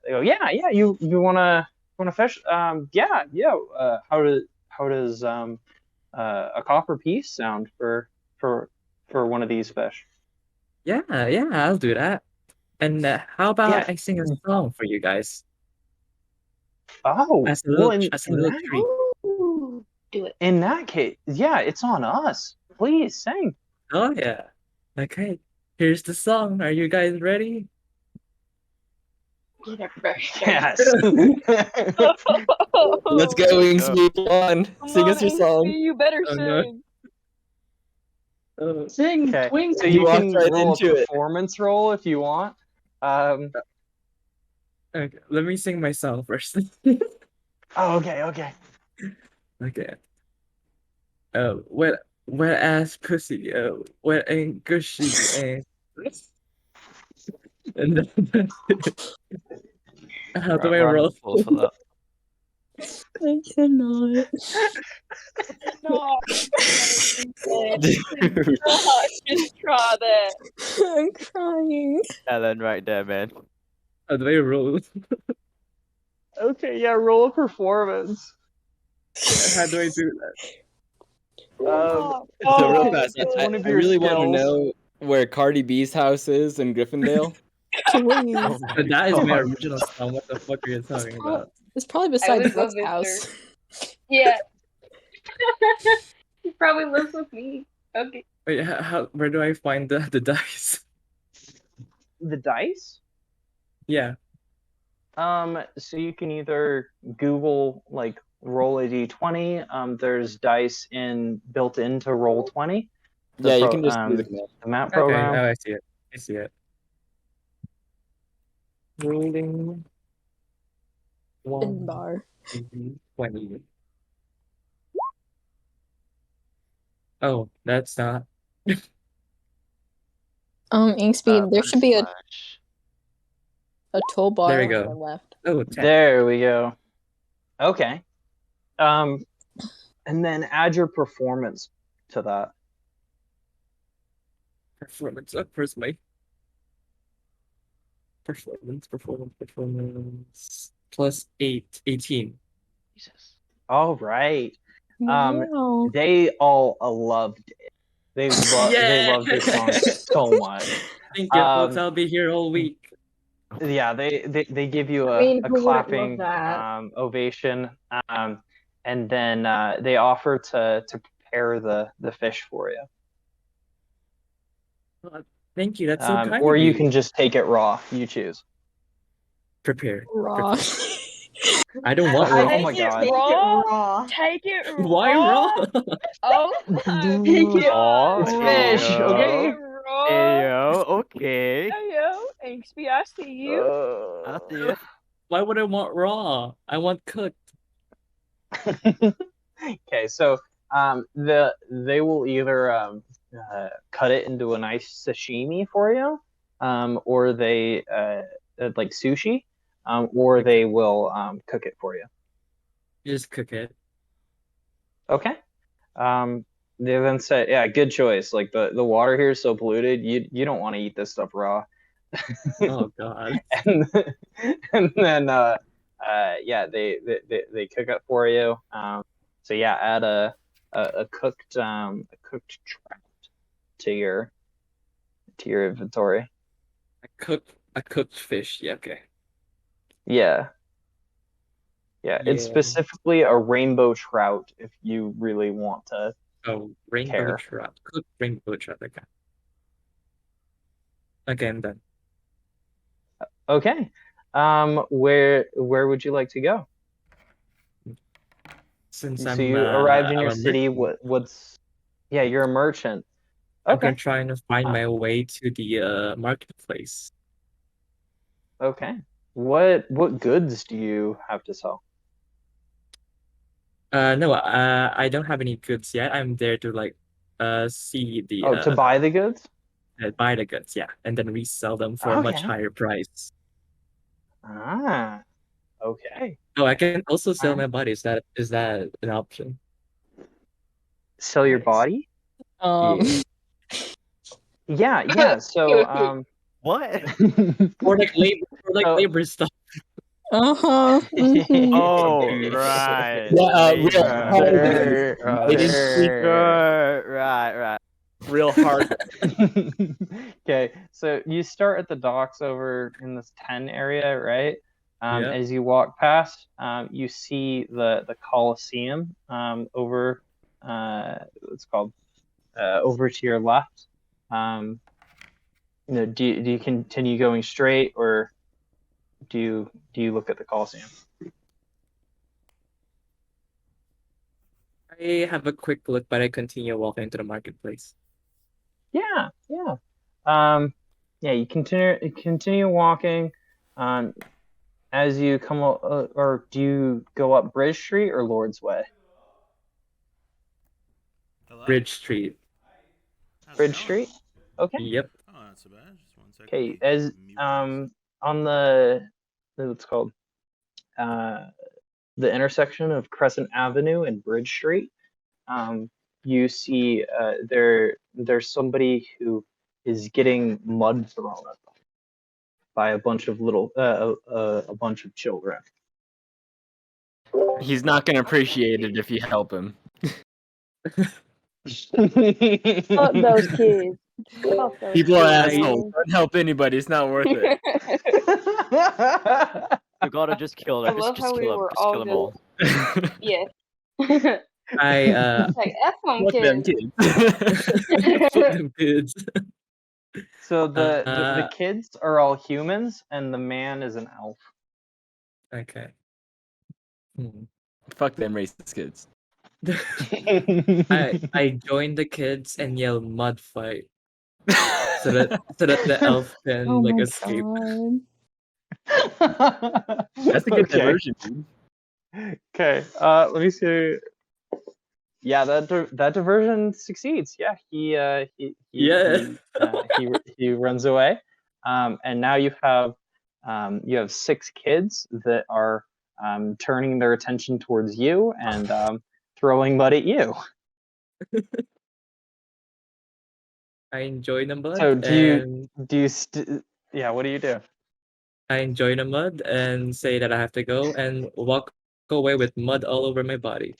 go, yeah, you wanna fish? Yeah. How does a copper piece sound for one of these fish? Yeah, I'll do that. And how about Yeah. I sing a song for you guys Oh, as a well, little treat? Ooh, do it. in that case, yeah, it's on us. Please sing. Oh yeah. Okay. Here's the song. Are you guys ready? Yes. Let's go, Wingspeed. Come on, sing us your song. You better Oh, no. sing. Sing, Okay, twink. so you walked can right roll into a it. performance roll if you want. Okay, let me sing my song first. Oh, okay. Okay. Wet ass pussy, wet and gushy, and then how do I roll? For that. I cannot. No. Dude. Just try that. I'm crying. Talent right there, man. How do I roll? Okay, yeah, roll a performance. How do I do Oh, So real oh, fast, It's I one of I your really want to skills. know where Cardi B's house is in Gryffindale. Please. Oh that? my That is my God. original song. What the fuck are you talking about? It's probably beside live Brooke's with house. yeah. He probably lives with me. Okay. Wait, where do I find the dice? The dice? Yeah. So you can either Google like roll a d20. There's dice built into Roll20. Yeah, you can just do the command. The map Okay. program. Oh, I see it. Rolling In bar. 20. Oh, that's not. Inkspeed, there should be a Slash. toolbar There we on go. the left. Oh, 10. There we go. Okay. And then add your performance to that. Performance up. Where's my performance? Plus 18. Jesus. All right. Wow. They all loved it. They loved this song so much. Thank you, folks. I'll be here all week. Yeah, they give you I mean, a who wouldn't love clapping that? ovation, and then they offer to prepare the fish for you. Thank you. That's so kind Or of you can just take it raw. You choose. prepare. Raw. I don't want Oh raw. my God. Take it raw. Take it raw. Why raw? Oh my Take it Oh, It's God. fish, Ayo. okay? Raw. Ayo, okay. Ayo, Inksby, I see you. I see you. Why would I want raw? I want cooked. Okay, so they will either cut it into a nice sashimi for you, or they like sushi, or they will cook it for you. Just cook it. Okay. They then say, yeah, good choice. Like the water here is so polluted, you don't want to eat this stuff raw. Oh God. and then yeah, they cook it for you. So yeah, add a cooked trout to your inventory. A cooked fish. Yeah, okay. Yeah. It's Yeah. specifically a rainbow trout if you really want to. Oh, rainbow care. trout. Cooked rainbow trout. Okay. Again then. Okay. Where would you like to go? Since So you arrived in I'm your a city. merchant, What's? Yeah, you're a merchant. I'm Okay. gonna try to find Uh, my way to the marketplace. okay. What goods do you have to sell? No, I don't have any goods yet. I'm there to like see the Oh, to buy the goods? buy the goods, yeah, and then resell them for a much Okay. higher price. Ah, okay. Oh, I can also sell Alright. my body. Is that an option? Sell your Nice. body? Um, Yeah, yeah. So What? Or like so labor stuff. uh-huh. Mhm. Oh, right. Yeah, real Labor. apologies. I didn't speak Sure. Right. real hard. Okay, so you start at the docks over in this 10 area, right? Yeah. As you walk past, you see the Colosseum over what's called over to your left. Do you continue going straight, or do you look at the Colosseum? I have a quick look, but I continue walking to the marketplace. Yeah, yeah. Yeah, you continue walking. As you come or do you go up Bridge Street or Lord's Way? Hello? Bridge Street. How's it Bridge going? Street? Okay. Yep. Oh, not so bad. Just 1 second. Okay, Let me as mute myself. on what's called the intersection of Crescent Avenue and Bridge Street, you see there's somebody who is getting mud thrown at them by a bunch of a bunch of children. He's not gonna appreciate it if you help him. Fuck those kids. Fuck those People are kids, assholes. man. Don't help anybody. It's not worth it. You gotta just kill I them. love Just how we kill them. were Just all kill them just all. yeah. I Like F them Fuck them kids. kids. fuck them kids. So the Uh, kids are all humans, and the man is an elf. okay. Fuck them racist kids. I join the kids and yell mud fight so that the elf can Oh like my escape. god. That's a good Okay. diversion, dude. Okay. Let me see. Yeah, that diversion succeeds. Yeah, Yeah. he runs away. And now you have 6 kids that are turning their attention towards you and throwing mud at you. I enjoy the mud So and what do you do? I enjoy the mud and say that I have to go and walk away with mud all over my body.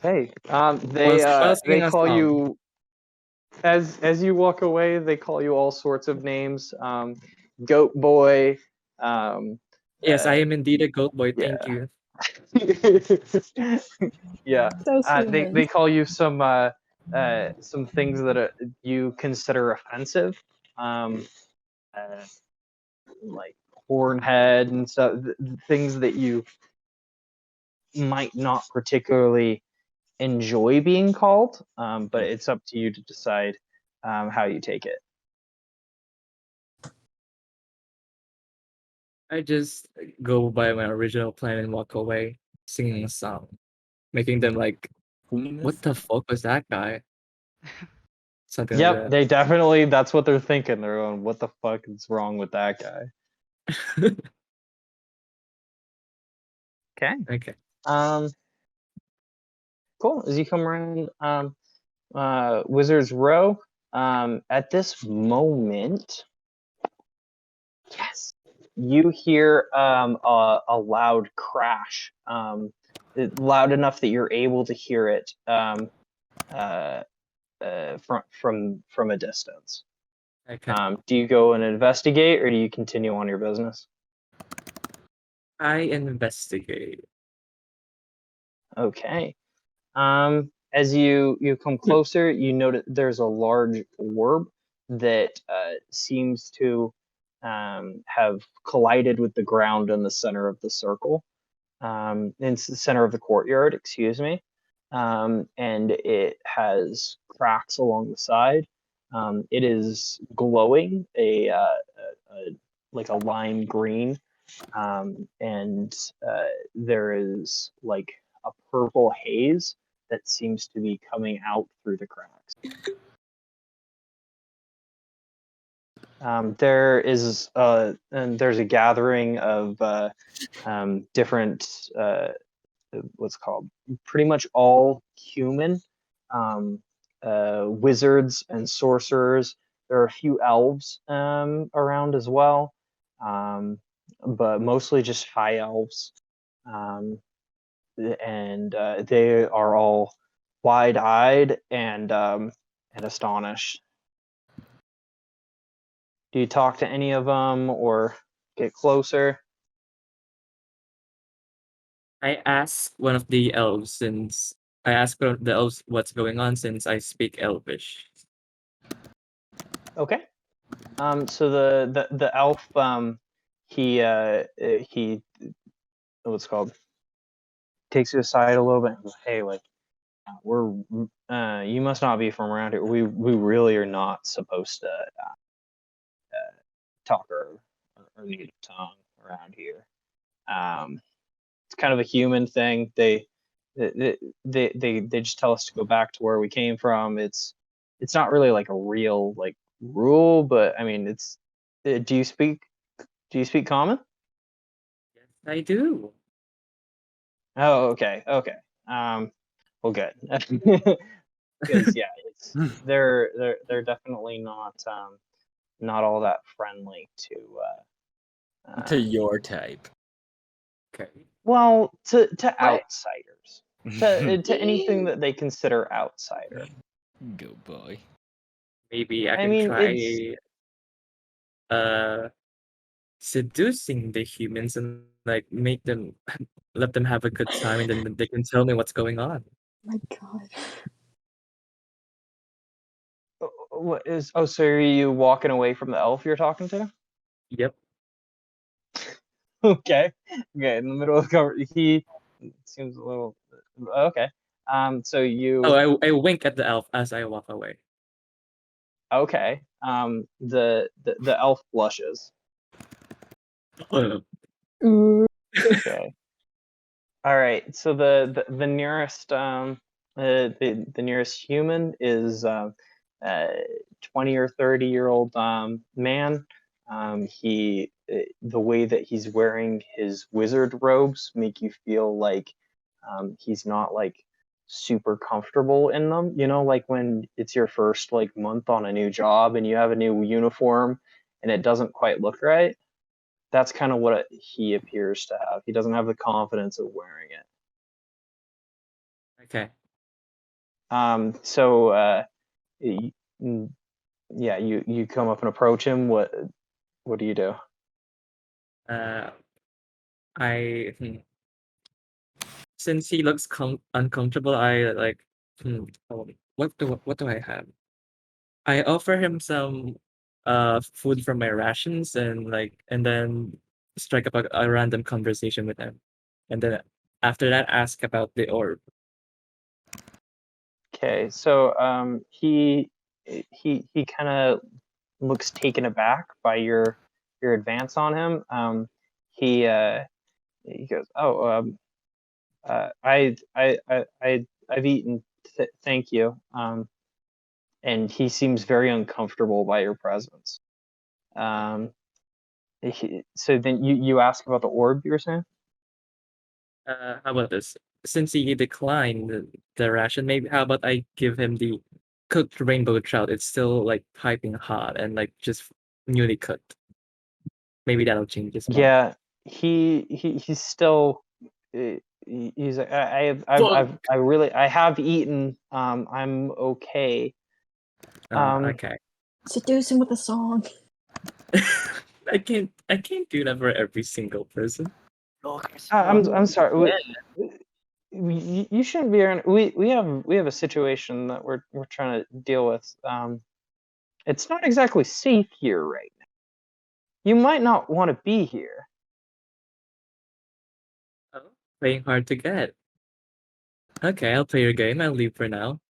Hey, While they singing a call song. you as you walk away. They call you all sorts of names. Goat boy. Yes, I am indeed a goat boy. Yeah. Thank you. Yeah. Those They humans. call you some things that you consider offensive, like hornhead and stuff. Things that you might not particularly enjoy being called, but it's up to you to decide how you take it. I just go by my original plan and walk away singing a song, making them like, what the fuck was that guy? Something Yep, like they definitely. That's what they're thinking. They're going, "What the fuck is wrong with that guy?" that. Okay. Okay. Cool. As you come around Wizard's Row, at this moment, yes, you hear a loud crash, loud enough that you're able to hear it from a distance. Okay. Do you go and investigate, or do you continue on your business? I investigate. Okay. As you come closer, you notice there's a large orb that seems to have collided with the ground in the center of the circle, in the center of the courtyard, excuse me. And it has cracks along the side. It is glowing like a lime green, and there is like a purple haze that seems to be coming out through the cracks. There's a gathering of different what's called pretty much all human wizards and sorcerers. There are a few elves around as well, but mostly just high elves, and they are all wide-eyed and astonished. Do you talk to any of them or get closer? I asked one of the elves since I asked one of the elves what's going on since I speak Elvish. Okay. So the elf he what's it called, takes you aside a little bit and goes, "Hey, like we're you must not be from around here. We really are not supposed to talk our native tongue around here. It's kind of a human thing. They just tell us to go back to where we came from. It's not really like a real like rule, but I mean, it's. Do you speak common? Yes, I do. Oh, okay. Well, good. Because yeah, they're definitely not all that friendly To your type. Okay. well, to outsiders, to anything that they consider outsider. Go boy. Maybe I I can mean, try seducing the humans and like make them let them have a good time, and then they can tell me what's going on. My God. what is? Oh, so are you walking away from the elf you're talking to? Yep. Okay. Okay. In the middle of the cover, he seems a little. Okay. So you. Oh, I wink at the elf as I walk away. Okay. The elf blushes. Okay. All right. So the nearest the nearest human is 20 or 30-year-old man. The way that he's wearing his wizard robes make you feel like he's not like super comfortable in them. You know, like when it's your first like month on a new job and you have a new uniform and it doesn't quite look right. That's kind of what he appears to have. He doesn't have the confidence of wearing it. Okay. So yeah, you come up and approach him. What do you do? I since he looks uncomfortable, I like what do I have? I offer him some food from my rations and then strike up a random conversation with him. And then after that ask about the orb. Okay, so he kind of looks taken aback by your advance on him. He goes, "Oh, I've eaten. Thank you." And he seems very uncomfortable by your presence. So then you ask about the orb you were saying? How about this? Since he declined the ration, maybe how about I give him the cooked rainbow trout? It's still like piping hot and like just newly cooked. Maybe that'll change his mind. Yeah, he's still. He's like, I have eaten. I'm okay. Okay. Seduce him with a song. I can't do that for every single person. I'm sorry. You shouldn't be around. We have a situation that we're trying to deal with. It's not exactly safe here right now. You might not want to be here. Oh, playing hard to get. Okay, I'll play your game. I'll leave for now.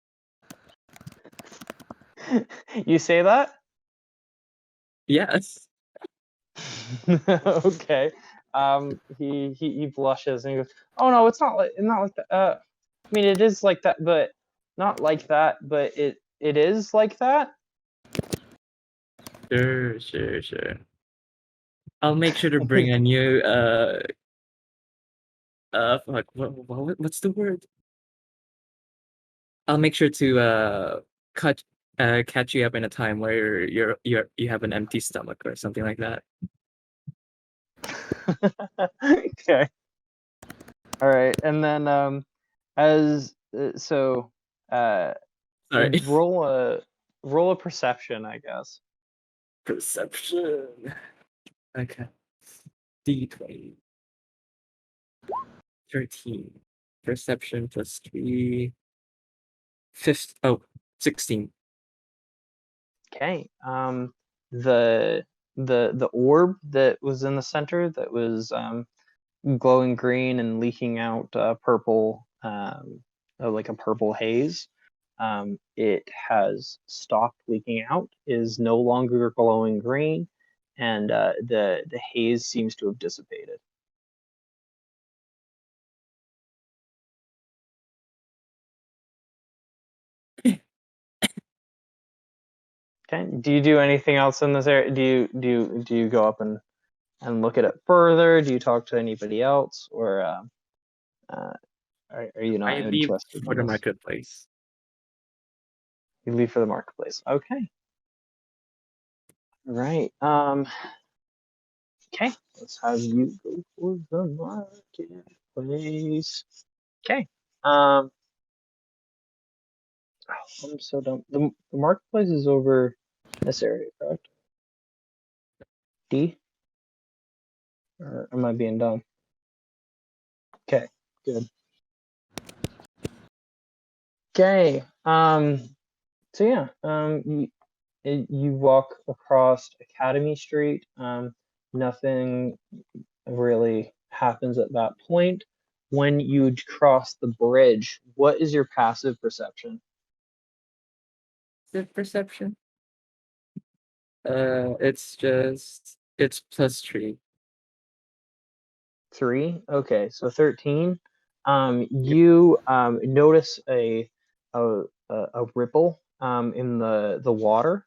You say that? Yes. Okay. He blushes and he goes, "Oh no, it's not like that. I mean, it is like that, but not like that. But it is like that." Sure. I'll make sure to bring a new fuck, what's the word? I'll make sure to cut catch you up in a time where you have an empty stomach or something like that. Okay. All right, and then as so Sorry. roll a perception, I guess. Perception. Okay. D20. 13. Perception plus 3. 16. Okay. The orb that was in the center that was glowing green and leaking out purple, like a purple haze. It has stopped leaking out, is no longer glowing green, and the haze seems to have dissipated. Okay. Do you do anything else in this area? Do you go up and look at it further? Do you talk to anybody else, or are you not I leave interested for in the this? marketplace. You leave for the marketplace. Okay. Right. Okay. Let's have you go for the marketplace. Okay. Oh, I'm so dumb. The marketplace is over this area, correct? D? Or am I being dumb? Okay. Good. Okay. So yeah. You walk across Academy Street. Nothing really happens at that point. When you cross the bridge, what is your passive perception? The perception? It's +3. 3. Okay, so 13. You notice a ripple in the water.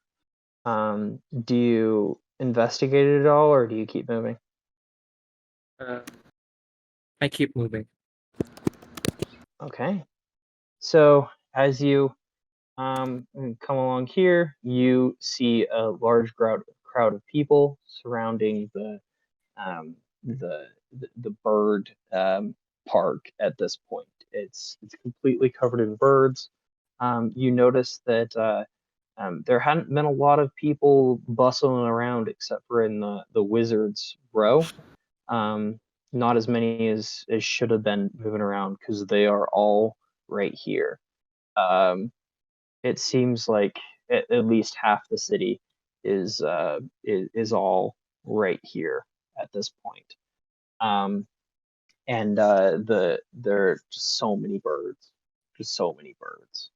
Do you investigate it at all, or do you keep moving? I keep moving. Okay. So as you come along here, you see a large crowd of people surrounding um, the the bird park at this point. It's completely covered in birds. You notice that there hadn't been a lot of people bustling around except for in the wizards row. Um, Not as many as should have been moving around because they are all right here. It seems like at least half the city is all right here at this point. And there are just so many birds, just so many birds.